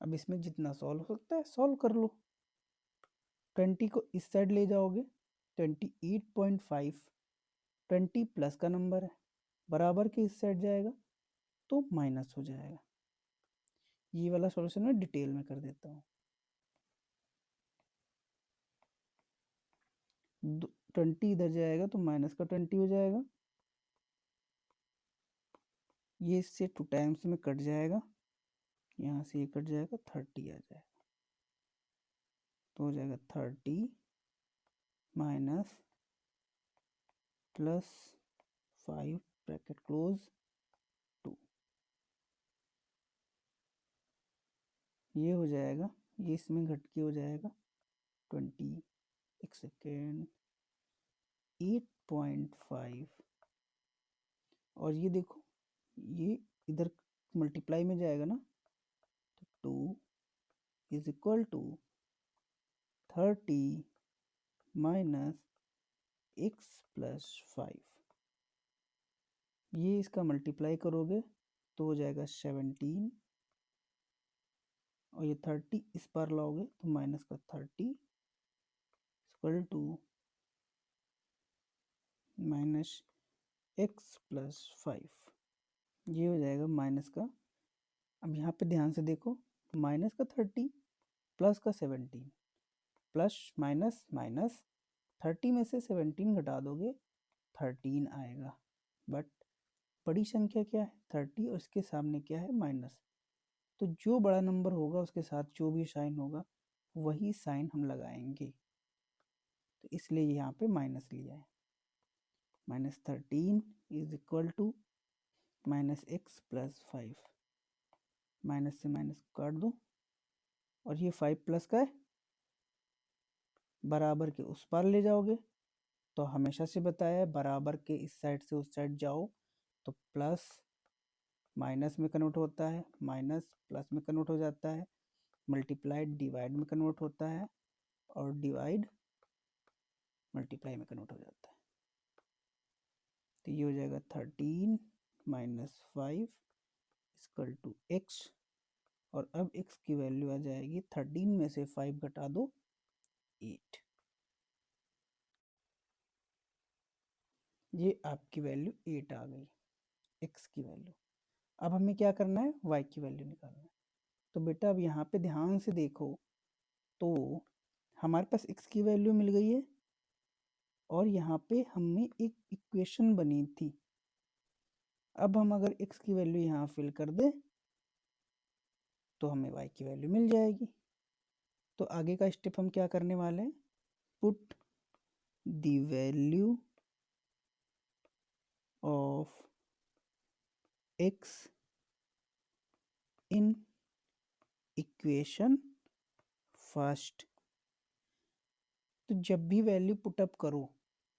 अब इसमें जितना सॉल्व हो सकता है सॉल्व कर लो। 20 को इस साइड ले जाओगे, 28.5 20 प्लस का नंबर है, बराबर के इस साइड जाएगा तो माइनस हो जाएगा। ये वाला सॉल्यूशन मैं डिटेल में कर देता हूँ। 20 इधर जाएगा तो माइनस का 20 हो जाएगा, ये इससे 2 टाइम्स में कट जाएगा, यहाँ से ये कट जाएगा 30 आ जाएगा। तो हो जाएगा 30 माइनस प्लस 5 ब्रैकेट क्लोज 2, ये हो जाएगा, ये इसमें घट के हो जाएगा 20, एक सेकेंड 8.5। और ये देखो ये इधर मल्टीप्लाई में जाएगा ना, 2 is equal to 30 minus x plus 5। ये इसका मल्टीप्लाई करोगे तो हो जाएगा 17 और ये 30 इस पार लाओगे तो माइनस का 30 equal to minus x plus 5। ये हो जाएगा माइनस का, अब यहाँ पे ध्यान से देखो, माइनस का 30 प्लस का 17, प्लस माइनस माइनस, 30 में से 17 घटा दोगे 13 आएगा। बट बड़ी संख्या क्या है 30 और इसके सामने क्या है माइनस, तो जो बड़ा नंबर होगा उसके साथ जो भी साइन होगा वही साइन हम लगाएंगे, तो इसलिए यहाँ पे माइनस लिया है। Minus 13 is equal to minus x plus 5, minus से माइनस काट दो और ये 5 प्लस का है, बराबर के उस पार ले जाओगे तो हमेशा से बताया है बराबर के इस साइड से उस साइड जाओ तो प्लस माइनस में कन्वर्ट होता है, माइनस प्लस में कन्वर्ट हो जाता है, मल्टीप्लाइड डिवाइड में कन्वर्ट होता है और डिवाइड मल्टीप्लाई में कन्वर्ट हो जाता है। तो ये हो जाएगा 13 माइनस 5 इक्वल टू x, और अब x की वैल्यू आ जाएगी 13 में से 5 घटा दो 8। ये आपकी वैल्यू 8 आ गई x की वैल्यू। अब हमें क्या करना है y की वैल्यू निकालना है। तो बेटा अब यहाँ पे ध्यान से देखो तो हमारे पास x की वैल्यू मिल गई है और यहाँ पे हमें एक इक्वेशन बनी थी। अब हम अगर x की वैल्यू यहाँ फिल कर दें तो हमें y की वैल्यू मिल जाएगी। तो आगे का स्टेप हम क्या करने वाले हैं, put the value of x in equation first. तो जब भी वैल्यू पुटअप करो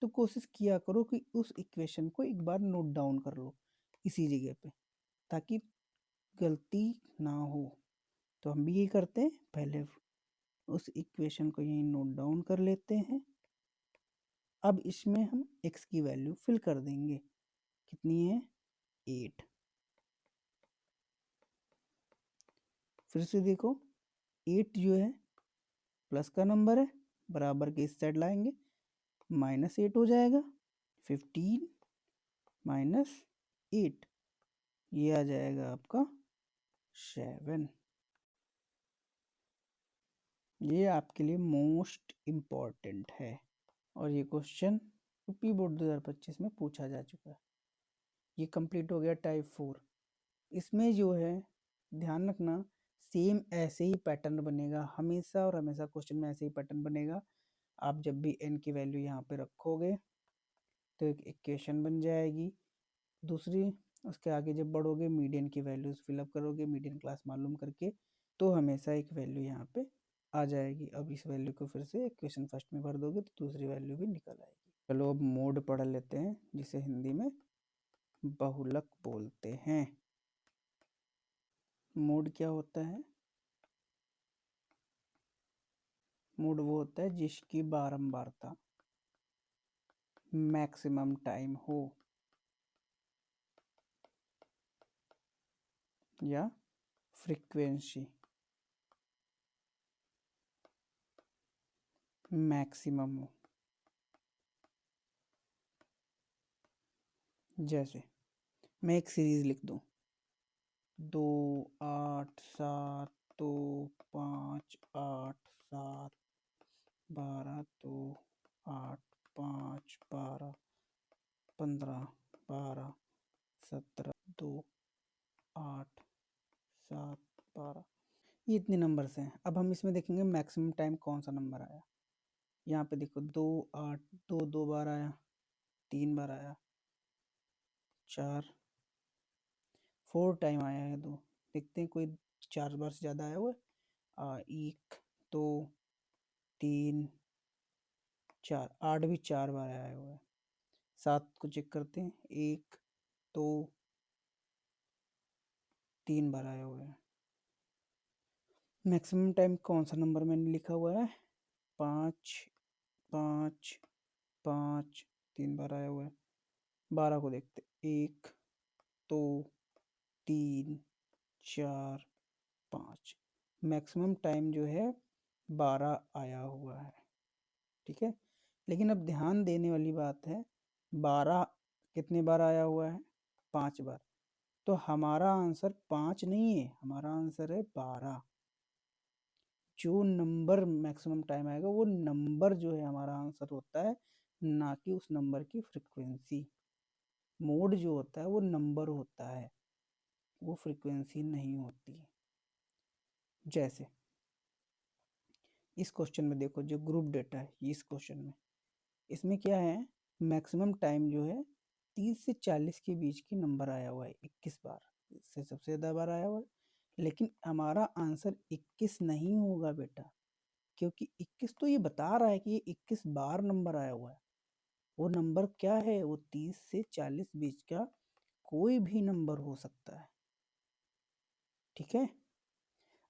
तो कोशिश किया करो कि उस इक्वेशन को एक बार नोट डाउन कर लो इसी जगह पे, ताकि गलती ना हो। तो हम भी यही करते हैं, पहले उस इक्वेशन को यहीं नोट डाउन कर लेते हैं। अब इसमें हम x की वैल्यू फिल कर देंगे, कितनी है 8। फिर से देखो 8 जो है प्लस का नंबर है, बराबर के इस साइड लाएंगे माइनस 8 हो जाएगा, 15 माइनस 8 ये आ जाएगा आपका 7। ये आपके लिए मोस्ट इम्पॉर्टेंट है और ये क्वेश्चन यूपी बोर्ड 2025 में पूछा जा चुका है। ये कंप्लीट हो गया टाइप 4। इसमें जो है ध्यान रखना सेम ऐसे ही पैटर्न बनेगा हमेशा, और हमेशा क्वेश्चन में ऐसे ही पैटर्न बनेगा। आप जब भी n की वैल्यू यहाँ पे रखोगे तो एक इक्वेशन बन जाएगी। दूसरी उसके आगे जब बढ़ोगे मीडियन की वैल्यूज फिलअप करोगे मीडियन क्लास मालूम करके, तो हमेशा एक वैल्यू यहाँ पे आ जाएगी। अब इस वैल्यू को फिर से इक्वेशन फर्स्ट में भर दोगे तो दूसरी वैल्यू भी निकल आएगी। चलो अब मोड पढ़ लेते हैं, जिसे हिंदी में बहुलक बोलते हैं। मोड क्या होता है, मोड वो होता है जिसकी बारंबारता मैक्सिमम टाइम हो या फ्रीक्वेंसी मैक्सिमम हो। जैसे मैं एक सीरीज लिख दूं 2 8 7 2 5 8 7 12 2 8 5 12 15 12 17 2 8 7 12, ये इतने नंबर्स हैं। अब हम इसमें देखेंगे मैक्सिमम टाइम कौन सा नंबर आया। यहाँ पे देखो 2 8 2 2 बार आया, 3 बार आया, 4 4 टाइम आया है 2। देखते हैं कोई 4 बार से ज़्यादा आया हुआ है। 1 2 3 4, 8 भी 4 बार आया हुआ है। 7 को चेक करते हैं, 1 2 3 बार आया हुआ है। मैक्सिमम टाइम कौन सा नंबर मैंने लिखा हुआ है? 5 5 5 3 बार आया हुआ है। 12 को देखते, 1 2 3 4 5। मैक्सिमम टाइम जो है 12 आया हुआ है, ठीक है। लेकिन अब ध्यान देने वाली बात है, 12 कितने बार आया हुआ है? 5 बार। तो हमारा आंसर 5 नहीं है, हमारा आंसर है 12। जो नंबर मैक्सिमम टाइम आएगा वो नंबर जो है हमारा आंसर होता है, ना कि उस नंबर की फ्रिक्वेंसी। मोड जो होता है वो नंबर होता है, वो फ्रिक्वेंसी नहीं होती। जैसे इस क्वेश्चन में देखो, जो ग्रुप डेटा है इस क्वेश्चन में, इसमें क्या है, मैक्सिमम टाइम जो है 30 से 40 के बीच की नंबर आया हुआ है, 21 बार। इससे सबसे ज़्यादा बार आया हुआ है। लेकिन हमारा आंसर 21 नहीं होगा बेटा, क्योंकि 21 तो ये बता रहा है कि ये 21 बार नंबर आया हुआ है। वो नंबर क्या है? वो 30 से 40 बीच का कोई भी नंबर हो सकता है, ठीक है।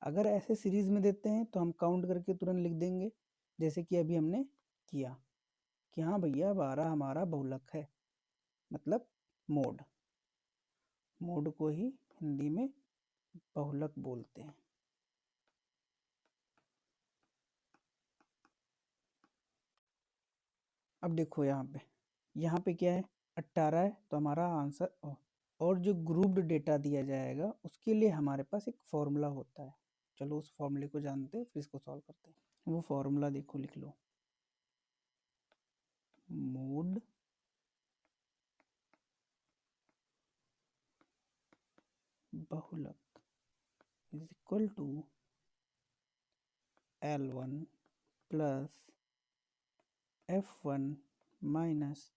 अगर ऐसे सीरीज में देते हैं तो हम काउंट करके तुरंत लिख देंगे, जैसे कि अभी हमने किया कि हाँ भैया 12 हमारा बहुलक है, मतलब मोड। मोड को ही हिंदी में बहुलक बोलते हैं। अब देखो यहाँ पे क्या है, 18 है, तो हमारा आंसर। और जो ग्रुप्ड डेटा दिया जाएगा उसके लिए हमारे पास एक फॉर्मूला होता है। चलो उस फॉर्मूले को जानते हैं, फिर इसको सॉल्व करते हैं। वो फॉर्मूला देखो, लिख लो, मोड बहुलक is equal to L1 plus F1 minus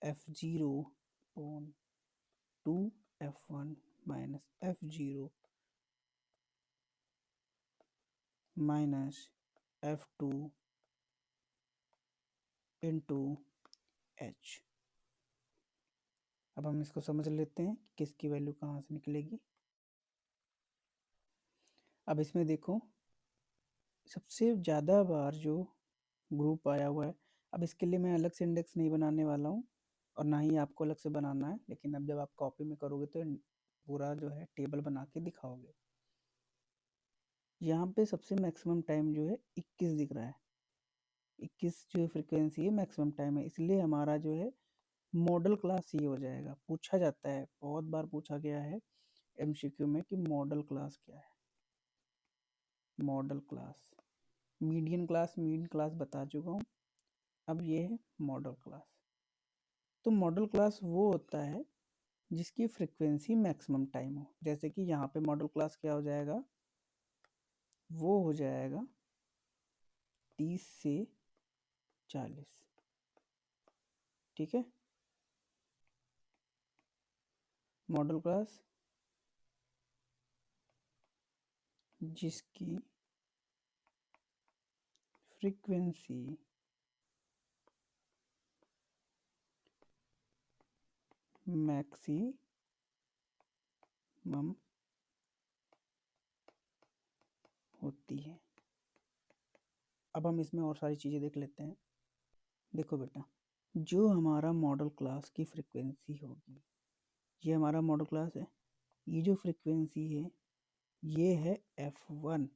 F0 upon 2 F1 minus F0 minus F2 into H। अब हम इसको समझ लेते हैं कि किसकी वैल्यू कहाँ से निकलेगी। अब इसमें देखो, सबसे ज़्यादा बार जो ग्रुप आया हुआ है, अब इसके लिए मैं अलग से इंडेक्स नहीं बनाने वाला हूँ और ना ही आपको अलग से बनाना है, लेकिन अब जब आप कॉपी में करोगे तो पूरा जो है टेबल बना के दिखाओगे। यहाँ पे सबसे मैक्सिमम टाइम जो है 21 दिख रहा है। 21 जो फ्रिक्वेंसी है मैक्सिमम टाइम है, इसलिए हमारा जो है मॉडल क्लास ये हो जाएगा। पूछा जाता है, बहुत बार पूछा गया है एमसीक्यू में कि मॉडल क्लास क्या है। Model class, median class, mean class बता चुका हूँ, अब ये है मॉडल क्लास। तो मॉडल क्लास वो होता है जिसकी फ्रिक्वेंसी मैक्सिमम टाइम हो। जैसे कि यहाँ पे मॉडल क्लास क्या हो जाएगा, वो हो जाएगा 30 से 40, ठीक है। मॉडल क्लास जिसकी फ्रीक्वेंसी मैक्सिमम होती है। अब हम इसमें और सारी चीज़ें देख लेते हैं। देखो बेटा, जो हमारा मॉडल क्लास की फ्रीक्वेंसी होगी, ये हमारा मॉडल क्लास है, ये जो फ्रीक्वेंसी है ये है F1।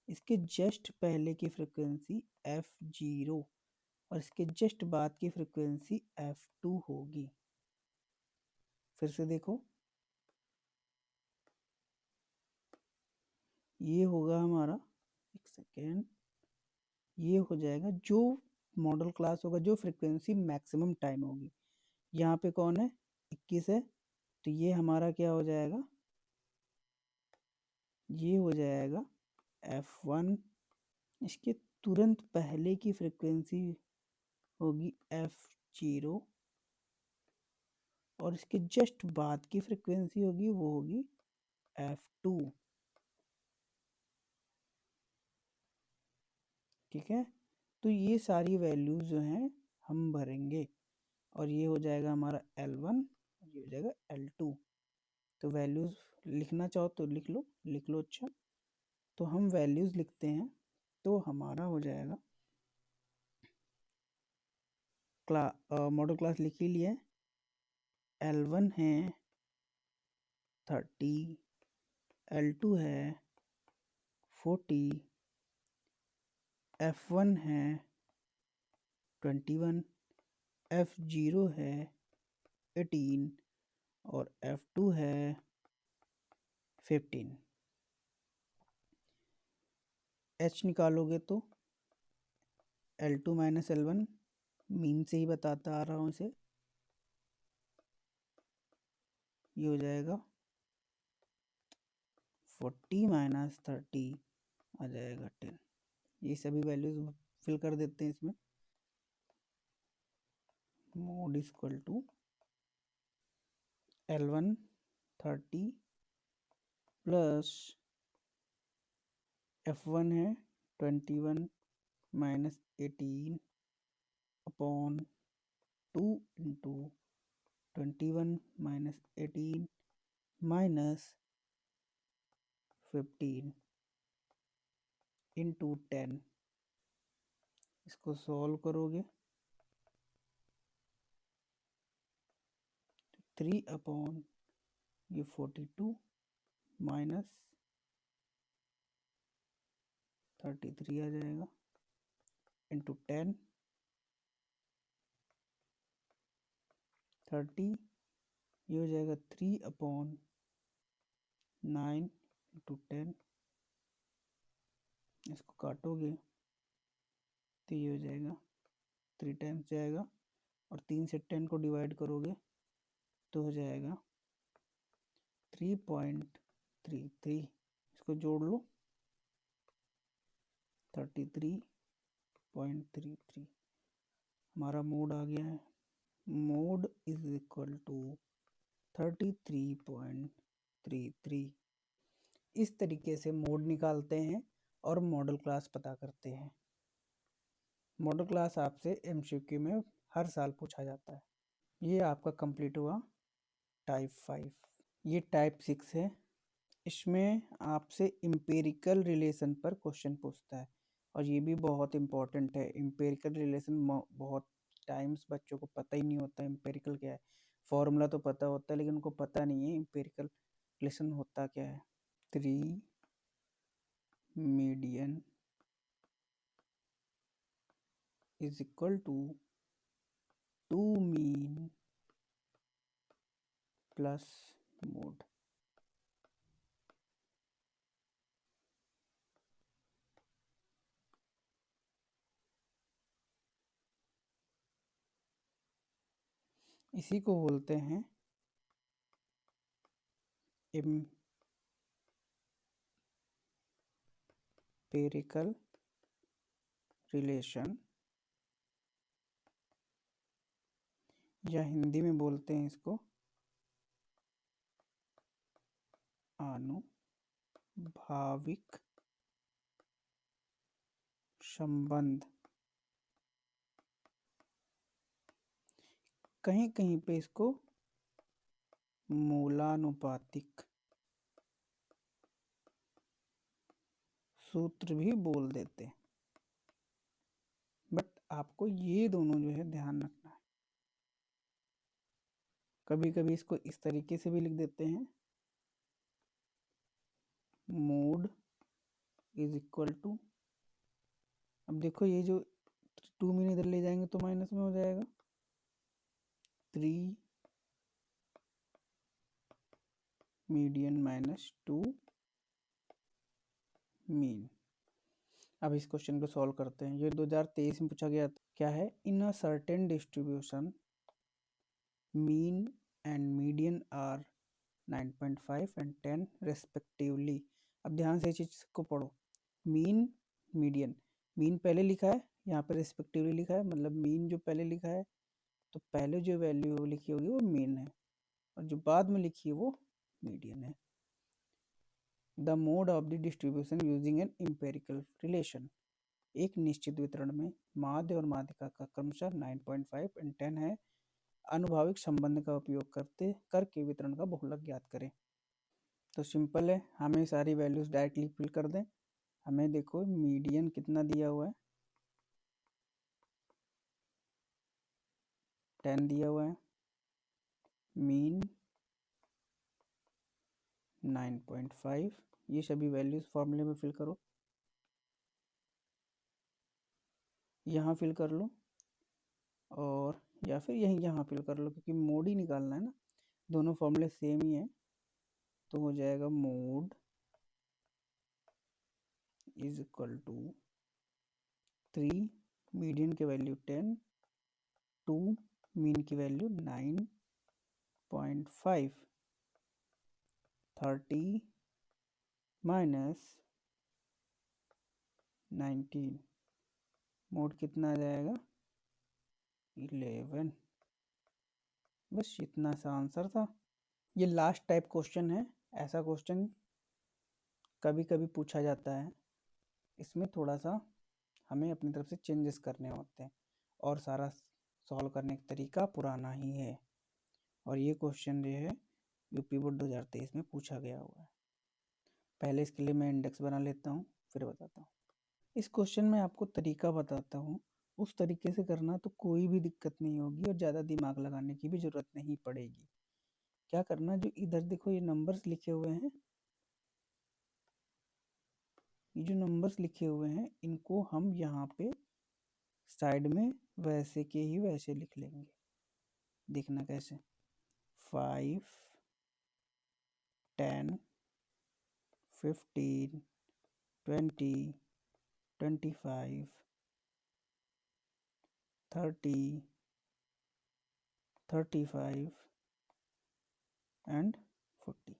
इसके जस्ट पहले की फ्रीक्वेंसी F0 और इसके जस्ट बाद की फ्रीक्वेंसी F2 होगी। फिर से देखो, ये होगा हमारा, एक सेकेंड, ये हो जाएगा जो मॉडल क्लास होगा, जो फ्रीक्वेंसी मैक्सिमम टाइम होगी। यहाँ पे कौन है, 21 है, तो ये हमारा क्या हो जाएगा, ये हो जाएगा F1। इसके तुरंत पहले की फ्रीक्वेंसी होगी F0 और इसके जस्ट बाद की फ्रीक्वेंसी होगी, वो होगी F2, ठीक है। तो ये सारी वैल्यूज जो हैं हम भरेंगे और ये हो जाएगा हमारा L1 और ये हो जाएगा L2। तो वैल्यूज लिखना चाहो तो लिख लो, लिख लो। अच्छा, तो हम वैल्यूज़ लिखते हैं, तो हमारा हो जाएगा मॉडल क्लास लिख ही लिए। L1 है 30, L2 है 40, F1 है 21, F0 है 18 और F2 है 15। H निकालोगे तो L2 माइनस L1, मीन से ही बताता आ रहा हूँ इसे, ये हो जाएगा 40 माइनस 30 आ जाएगा 10। ये सभी वैल्यूज फिल कर देते हैं इसमें। Mode equal to L1 30 plus F1 है 21 minus 18 upon 2 into 21 minus 18 minus 15 into 10। इसको सॉल्व करोगे 3 अपॉन ये 42 माइनस 33 आ जाएगा इंटू 10, 30, ये हो जाएगा 3 अपॉन 9 इंटू 10। इसको काटोगे तो ये हो जाएगा 3 टाइम्स जाएगा और 3 से 10 को डिवाइड करोगे तो हो जाएगा 3.33। इसको जोड़ लो 33.33। हमारा मोड आ गया है। Mode is equal to 33.33। इस तरीके से मोड निकालते हैं और मॉडल क्लास पता करते हैं। मॉडल क्लास आपसे MCQ में हर साल पूछा जाता है। ये आपका कंप्लीट हुआ टाइप 5। ये टाइप 6 है। इसमें आपसे इम्पेरिकल रिलेशन पर क्वेश्चन पूछता है और ये भी बहुत इम्पोर्टेंट है। इम्पेरिकल रिलेशन बहुत टाइम्स बच्चों को पता ही नहीं होता इम्पेरिकल क्या है। फॉर्मूला तो पता होता है लेकिन उनको पता नहीं है इम्पेरिकल रिलेशन होता क्या है। 3 median is equal to 2 mean plus mode. इसी को बोलते हैं इम्पेरिकल रिलेशन, या हिंदी में बोलते हैं इसको आनुभाविक संबंध। कहीं कहीं पे इसको मूलानुपातिक सूत्र भी बोल देते हैं, बट आपको ये दोनों जो है ध्यान रखना है। कभी कभी इसको इस तरीके से भी लिख देते हैं, मोड इज इक्वल टू, अब देखो ये जो 2 मीन इधर ले जाएंगे तो माइनस में हो जाएगा 3 मीडियन माइनस 2 मीन। अब इस क्वेश्चन को सॉल्व करते हैं। ये 2023 में पूछा गया था। क्या है, in a certain distribution mean and median are 9.5 and 10 respectively. अब ध्यान से इस चीज को पढ़ो। मीन मीडियन, मीन पहले लिखा है, यहाँ पे रेस्पेक्टिवली लिखा है, मतलब मीन जो पहले लिखा है तो पहले जो वैल्यू लिखी होगी वो मीन है और जो बाद में लिखी है वो मीडियन है। The mode of the distribution using an empirical relation. एक निश्चित वितरण में माध्य और माध्यिका का क्रमशः 9.5 एंड 10 है। आनुभाविक संबंध का उपयोग करके वितरण का बहुलक ज्ञात करें। तो सिंपल है, हमें सारी वैल्यूज डायरेक्टली फिल कर दें। हमें देखो मीडियन कितना दिया हुआ है, 10 दिया हुआ है, मीन 9.5। ये सभी वैल्यूज फॉर्मूले में फिल करो, यहाँ फिल कर लो और या फिर यहीं यहाँ फिल कर लो, क्योंकि मोड ही निकालना है ना, दोनों फॉर्मूले सेम ही है। तो हो जाएगा mode is equal to 3, median की वैल्यू 10, 2 मीन की वैल्यू 9.5, 30 माइनस 19, मोड कितना आ जाएगा 11। बस इतना सा आंसर था। ये लास्ट टाइप क्वेश्चन है, ऐसा क्वेश्चन कभी कभी पूछा जाता है। इसमें थोड़ा सा हमें अपनी तरफ से चेंजेस करने होते हैं और सारा सॉल्व करने का तरीका पुराना ही है। और ये क्वेश्चन जो है यूपी बोर्ड 2023 में पूछा गया हुआ है। पहले इसके लिए मैं इंडेक्स बना लेता हूँ, फिर बताता हूँ। इस क्वेश्चन में आपको तरीका बताता हूँ, उस तरीके से करना तो कोई भी दिक्कत नहीं होगी और ज़्यादा दिमाग लगाने की भी ज़रूरत नहीं पड़ेगी। क्या करना, जो इधर देखो ये नंबर्स लिखे हुए हैं, ये जो नंबर्स लिखे हुए हैं इनको हम यहाँ पे साइड में वैसे के ही वैसे लिख लेंगे। देखना कैसे, 5, 10, 15, 20, 25, 30, 35 एंड 40।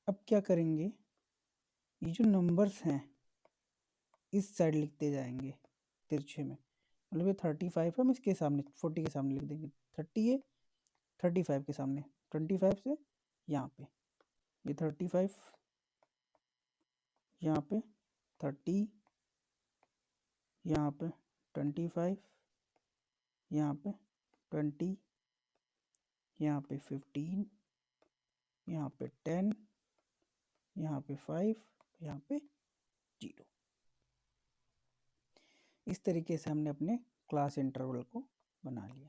अब क्या करेंगे, ये जो नंबर्स हैं इस साइड लिखते जाएंगे तिरछे में। मतलब ये 35 हम इसके सामने 40 के सामने लिख देंगे, 30 है 35 के सामने, 25 से यहाँ पे ये 35, यहाँ पे 30, यहाँ पे 25, यहाँ पे 20, यहाँ पे 15, यहाँ पे 10, यहाँ पे 5, यहाँ पे 0। इस तरीके से हमने अपने क्लास इंटरवल को बना लिया।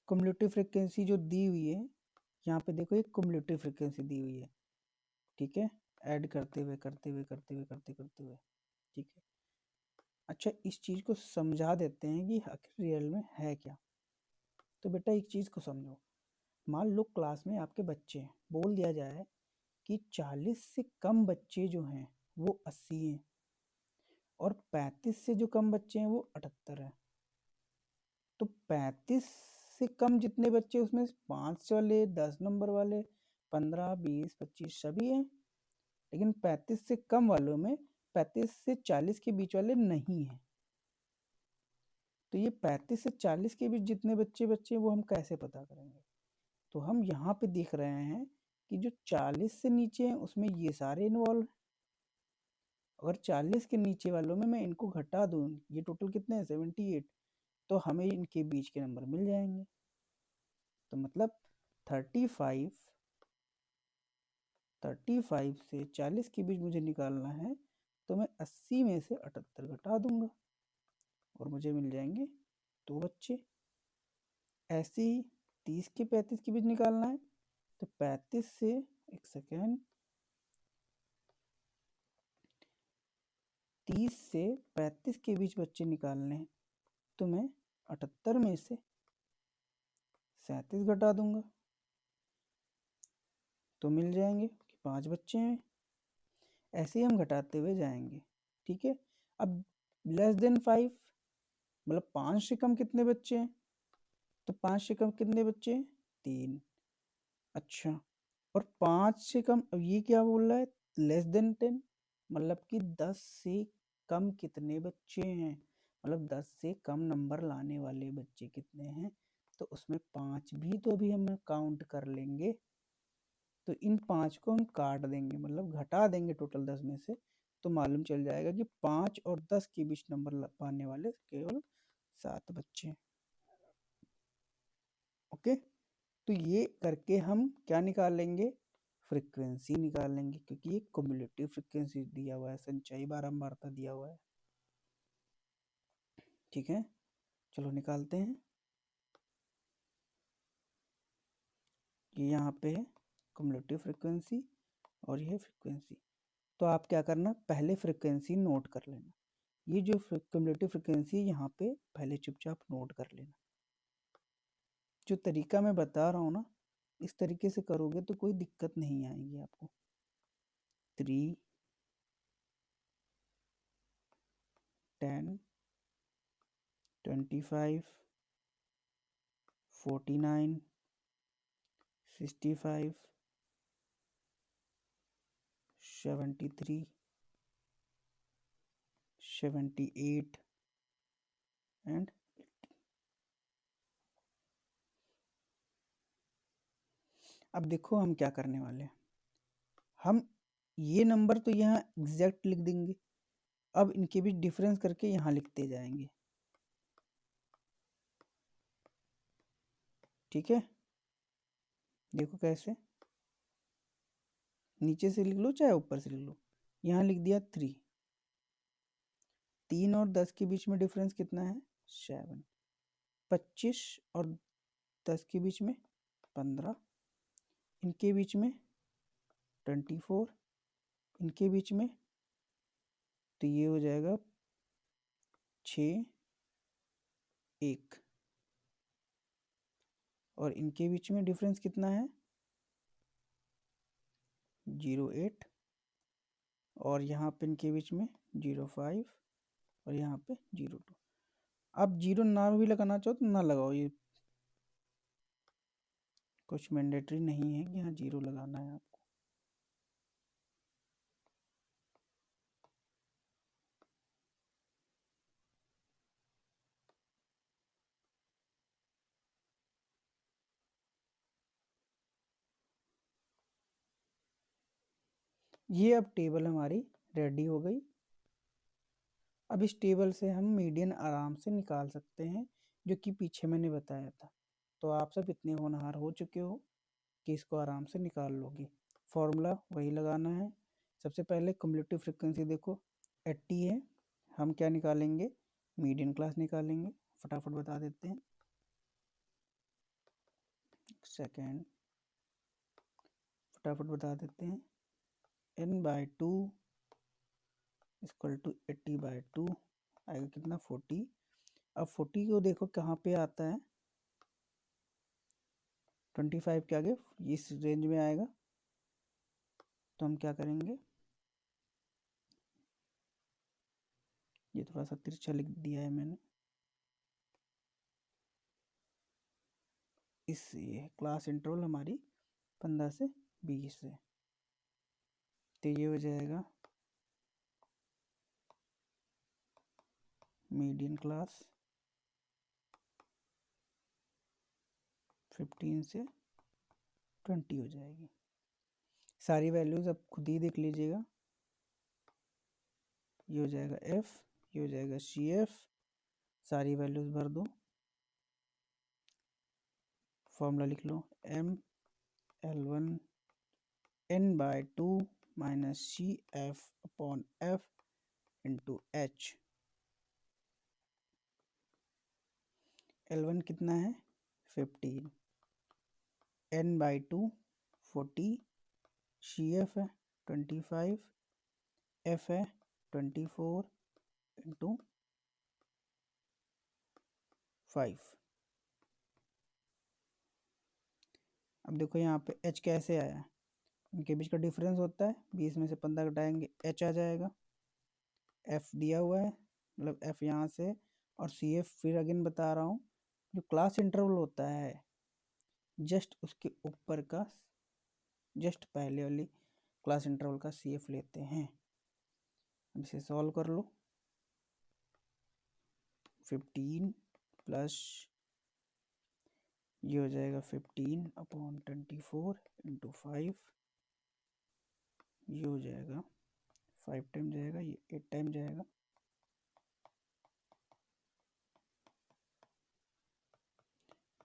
क्युमुलेटिव फ्रीक्वेंसी जो दी हुई है यहाँ पे देखो, एक क्युमुलेटिव फ्रीक्वेंसी दी हुई है, ठीक है, ऐड करते हुए करते हुए करते हुए करते हुए, ठीक है। अच्छा, इस चीज़ को समझा देते हैं कि आखिर रियल में है क्या। तो बेटा एक चीज़ को समझो, मान लो क्लास में आपके बच्चे हैं, बोल दिया जाए कि 40 से कम बच्चे जो हैं वो 80 हैं और 35 से जो कम बच्चे हैं वो 78 हैं। तो 35 से कम जितने बच्चे उसमें 5 वाले, 10 नंबर वाले, 15, 20, 25 सभी हैं, लेकिन 35 से कम वालों में 35 से 40 के बीच वाले नहीं हैं। तो ये 35 से 40 के बीच जितने बच्चे वो हम कैसे पता करेंगे। तो हम यहाँ पे देख रहे हैं कि जो 40 से नीचे हैं उसमें ये सारे इन्वॉल्व हैं। अगर 40 के नीचे वालों में मैं इनको घटा दूँ, ये टोटल कितने हैं 78, तो हमें इनके बीच के नंबर मिल जाएंगे। तो मतलब 35 से 40 के बीच मुझे निकालना है, तो मैं 80 में से 78 घटा दूंगा और मुझे मिल जाएंगे 2 बच्चे। ऐसे ही 30 के 35 के बीच निकालना है, तो 35 से, एक सेकेंड, 30 से 35 के बीच बच्चे निकालने हैं, तो मैं 78 में से 37 घटा दूंगा तो मिल जाएंगे कि 5 बच्चे हैं। ऐसे ही हम घटाते हुए जाएंगे, ठीक है। अब लेस देन 5 मतलब 5 से कम कितने बच्चे हैं, तो 5 से कम कितने बच्चे हैं 3। अच्छा, और 5 से कम, अब ये क्या बोल रहा है, लेस देन 10 मतलब कि 10 से कम कितने बच्चे हैं, मतलब 10 से कम नंबर लाने वाले बच्चे कितने हैं, तो उसमें 5 भी तो अभी हम काउंट कर लेंगे। तो इन 5 को हम काट देंगे, मतलब घटा देंगे टोटल 10 में से, तो मालूम चल जाएगा कि 5 और 10 के बीच नंबर पाने वाले केवल 7 बच्चे हैं। ओके, तो ये करके हम क्या निकाल लेंगे, फ्रिक्वेंसी निकालेंगे, क्योंकि ये क्युमुलेटिव फ्रिक्वेंसी दिया हुआ है, संचयी बारंबारता दिया हुआ है। ठीक है, चलो निकालते हैं। ये यहाँ पे है क्युमुलेटिव फ्रिक्वेंसी और ये फ्रिक्वेंसी। तो आप क्या करना, पहले फ्रिक्वेंसी नोट कर लेना। ये जो क्युमुलेटिव फ्रिक्वेंसी यहाँ पे पहले चुपचाप नोट कर लेना। जो तरीका मैं बता रहा हूँ ना, इस तरीके से करोगे तो कोई दिक्कत नहीं आएगी आपको। 3, 10, 25, 49, 65, 73, 78 एंड। अब देखो हम क्या करने वाले हैं, हम ये नंबर तो यहाँ एग्जैक्ट लिख देंगे, अब इनके बीच डिफरेंस करके यहाँ लिखते जाएंगे। ठीक है, देखो कैसे, नीचे से लिख लो चाहे ऊपर से लिख लो। यहाँ लिख दिया 3, 3 और 10 के बीच में डिफरेंस कितना है, 7, 25 और 10 के बीच में 15, इनके बीच में 24, इनके बीच में तो ये हो जाएगा 6, 1, और इनके बीच में डिफरेंस कितना है, 08, और यहाँ पे इनके बीच में 05 और यहाँ पे 02। आप 0 ना भी लगाना चाहो तो ना लगाओ, ये कुछ मैंडेटरी नहीं है कि यहाँ 0 लगाना है आपको। ये अब टेबल हमारी रेडी हो गई। अब इस टेबल से हम मीडियन आराम से निकाल सकते हैं, जो कि पीछे मैंने बताया था। तो आप सब इतने होनहार हो चुके हो कि इसको आराम से निकाल लोगे। फॉर्मूला वही लगाना है। सबसे पहले क्युमुलेटिव फ्रिक्वेंसी देखो 80 है, हम क्या निकालेंगे, मीडियन क्लास निकालेंगे। फटाफट बता देते हैं। सेकेंड, फटाफट बता देते हैं। n/2 इक्वल टू 80/2 आएगा कितना, 40। अब 40 को देखो कहाँ पे आता है, 25 के आगे इस रेंज में आएगा। तो हम क्या करेंगे, ये थोड़ा सा तिरछा लिख दिया है मैंने। इस ये क्लास इंटरवल हमारी 15 से 20 है, तो ये हो जाएगा मीडियन क्लास 15 से 20 हो जाएगी। सारी वैल्यूज अब खुद ही देख लीजिएगा। ये हो जाएगा f, ये हो जाएगा CF, सारी वैल्यूज भर दो। फॉर्मूला लिख लो, m/L1 n/2 minus CF/F into h। L1 कितना है, 15, n/2 40, CF है 25, F है 24 इंटू 5। अब देखो यहाँ पे h कैसे आया, इनके बीच का डिफरेंस होता है, 20 में से 15 घटाएंगे h आ जाएगा। f दिया हुआ है, मतलब f यहाँ से, और CF फिर अगेन बता रहा हूँ, जो क्लास इंटरवल होता है जस्ट उसके ऊपर का, जस्ट पहले वाली क्लास इंटरवल का CF लेते हैं। अब इसे सॉल्व कर लो। 15 प्लस ये हो जाएगा 15/24 इंटू 5, ये हो जाएगा 5 टाइम जाएगा, ये 8 टाइम जाएगा,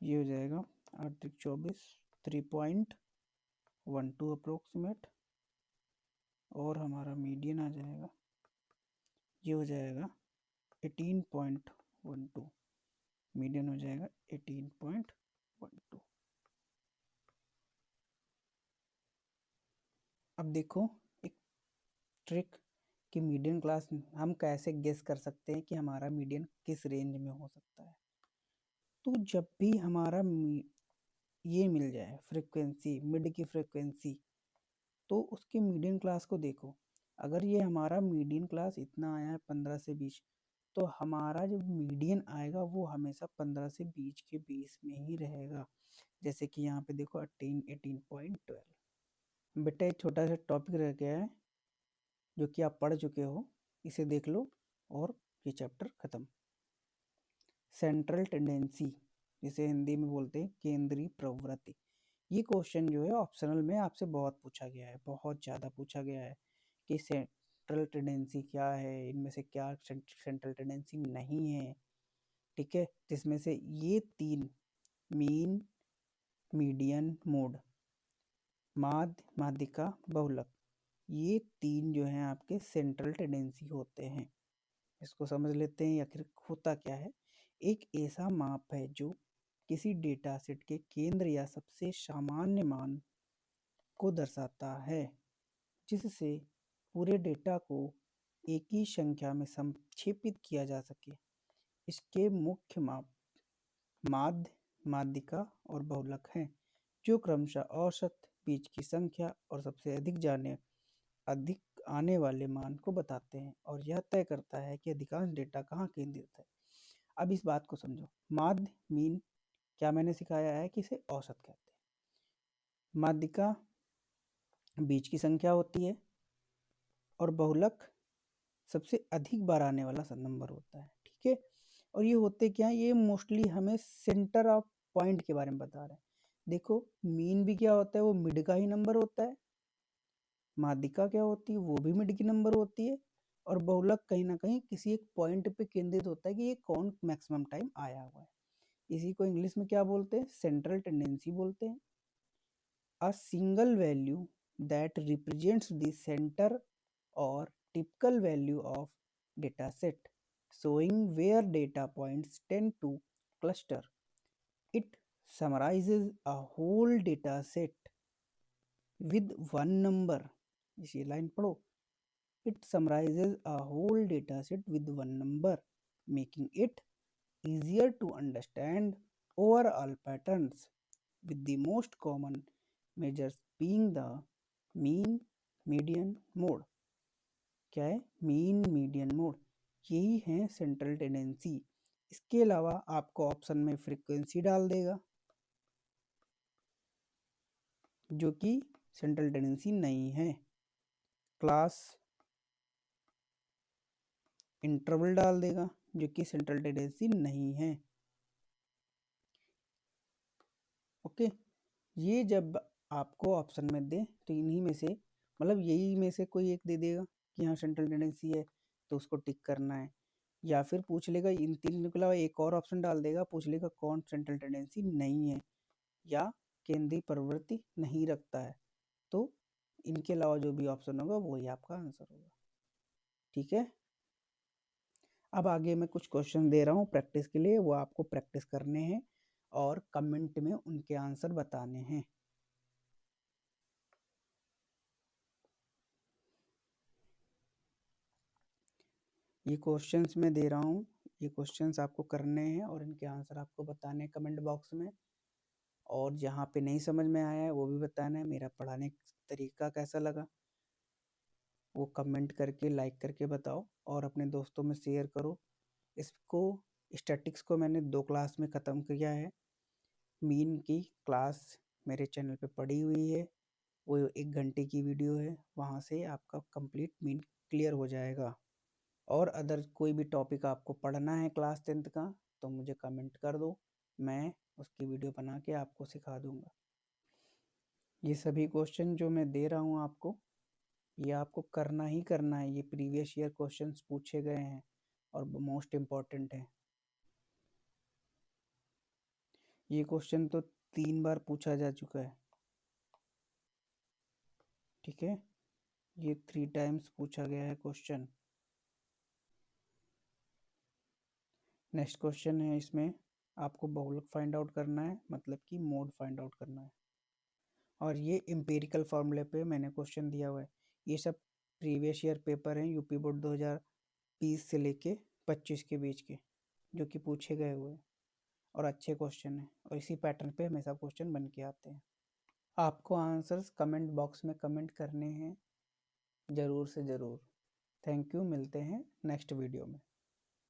ये हो जाएगा 8 3 24, 3.5 12 अप्रोक्सीमेट, और हमारा मीडियन आ जाएगा, ये हो जाएगा 18.12, मीडियन हो जाएगा 18.12। अब देखो एक ट्रिक कि मीडियन क्लास हम कैसे गेस कर सकते हैं कि हमारा मीडियन किस रेंज में हो सकता है। तो जब भी हमारा ये मिल जाए फ्रीक्वेंसी, मिड की फ्रीक्वेंसी, तो उसके मीडियन क्लास को देखो। अगर ये हमारा मीडियन क्लास इतना आया है 15 से 20, तो हमारा जो मीडियन आएगा वो हमेशा 15 से 20 के बीच में ही रहेगा। जैसे कि यहाँ पे देखो 18.12। बेटा एक छोटा सा टॉपिक रह गया है जो कि आप पढ़ चुके हो, इसे देख लो और ये चैप्टर खत्म। सेंट्रल टेंडेंसी, जिसे हिंदी में बोलते हैं केंद्रीय प्रवृत्ति। ये क्वेश्चन जो है ऑप्शनल में आपसे बहुत पूछा गया है, बहुत ज़्यादा पूछा गया है कि सेंट्रल टेंडेंसी क्या है, इनमें से क्या सेंट्रल टेंडेंसी नहीं है। ठीक है, जिसमें से ये तीन, मीन, मीडियन, मोड, माध्य, माध्यिका, बहुलक, ये तीन जो हैं आपके सेंट्रल टेंडेंसी होते हैं। इसको समझ लेते हैं। आखिर होता क्या है। एक ऐसा माप है जो किसी डेटा सेट के केंद्र या सबसे सामान्य मान को दर्शाता है, जिससे पूरे डेटा को एक ही संख्या में संक्षेपित किया जा सके। इसके मुख्य माप माध्य, माध्यिका और बहुलक हैं, जो क्रमशः औसत, बीच की संख्या और सबसे अधिक आने वाले मान को बताते हैं, और यह तय करता है कि अधिकांश डेटा कहाँ केंद्रित है। अब इस बात को समझो। माध्य, मीन, क्या मैंने सिखाया है कि इसे औसत कहते हैं। माध्यिका बीच की संख्या होती है, और बहुलक सबसे अधिक बार आने वाला नंबर होता है। ठीक है, और ये होते क्या है, ये मोस्टली हमें सेंटर ऑफ पॉइंट के बारे में बता रहे हैं। देखो मीन भी क्या होता है, वो मिड का ही नंबर होता है। माध्यिका क्या होती है, वो भी मिड की नंबर होती है। और बहुलक कहीं ना कहीं किसी एक पॉइंट पे केंद्रित होता है कि ये कौन मैक्सिमम टाइम आया हुआ है। इसी को इंग्लिश में क्या बोलते हैं, सेंट्रल टेंडेंसी बोलते हैं। A single value that represents the centre और typical value of data set, showing where data points tend to cluster. It summarizes a whole data set with one number. इसी line पढ़ो। It summarizes a whole data set with one number, making it easier to understand overall patterns, with the most common measures being the mean, median, mode. क्या है, mean, median, mode, यही है central tendency. इसके अलावा आपको option में frequency डाल देगा, जो कि सेंट्रल टेंडेंसी नहीं है। क्लास इंटरवल डाल देगा, जो कि सेंट्रल टेंडेंसी नहीं है। ओके, ये जब आपको ऑप्शन में दे तो इन्हीं में से, मतलब यही में से कोई एक दे देगा कि हाँ सेंट्रल टेंडेंसी है, तो उसको टिक करना है। या फिर पूछ लेगा, इन तीन के अलावा एक और ऑप्शन डाल देगा, पूछ लेगा कौन सेंट्रल टेंडेंसी नहीं है या केंद्रीय प्रवृत्ति नहीं रखता है, तो इनके अलावा जो भी ऑप्शन होगा वही आपका आंसर होगा। ठीक है, अब आगे मैं कुछ क्वेश्चन दे रहा हूँ प्रैक्टिस के लिए, वो आपको प्रैक्टिस करने हैं और कमेंट में उनके आंसर बताने हैं। ये क्वेश्चंस मैं दे रहा हूँ, ये क्वेश्चंस आपको करने हैं और इनके आंसर आपको बताने हैं कमेंट बॉक्स में। और जहाँ पे नहीं समझ में आया है वो भी बताना है। मेरा पढ़ाने का तरीका कैसा लगा वो कमेंट करके, लाइक करके बताओ, और अपने दोस्तों में शेयर करो। इसको, स्टैटिक्स को मैंने 2 क्लास में ख़त्म किया है। मीन की क्लास मेरे चैनल पे पड़ी हुई है, वो 1 घंटे की वीडियो है, वहाँ से आपका कंप्लीट मीन क्लियर हो जाएगा। और अदर कोई भी टॉपिक आपको पढ़ना है क्लास 10th का, तो मुझे कमेंट कर दो, मैं उसकी वीडियो बना के आपको सिखा दूंगा। ये सभी क्वेश्चन जो मैं दे रहा हूँ आपको, ये आपको करना ही करना है। ये प्रीवियस ईयर क्वेश्चंस पूछे गए हैं और मोस्ट इम्पॉर्टेंट है। ये क्वेश्चन तो 3 बार पूछा जा चुका है। ठीक है, ये 3 टाइम्स पूछा गया है क्वेश्चन। नेक्स्ट क्वेश्चन है, इसमें आपको बहुलक फाइंड आउट करना है, मतलब कि मोड फाइंड आउट करना है। और ये एम्पिरिकल फॉर्मूले पे मैंने क्वेश्चन दिया हुआ है। ये सब प्रीवियस ईयर पेपर हैं यूपी बोर्ड 2020 से लेके 25 के बीच के, जो कि पूछे गए हुए हैं और अच्छे क्वेश्चन हैं, और इसी पैटर्न पे हमेशा क्वेश्चन बन के आते हैं। आपको आंसर्स कमेंट बॉक्स में कमेंट करने हैं ज़रूर से ज़रूर। थैंक यू, मिलते हैं नेक्स्ट वीडियो में।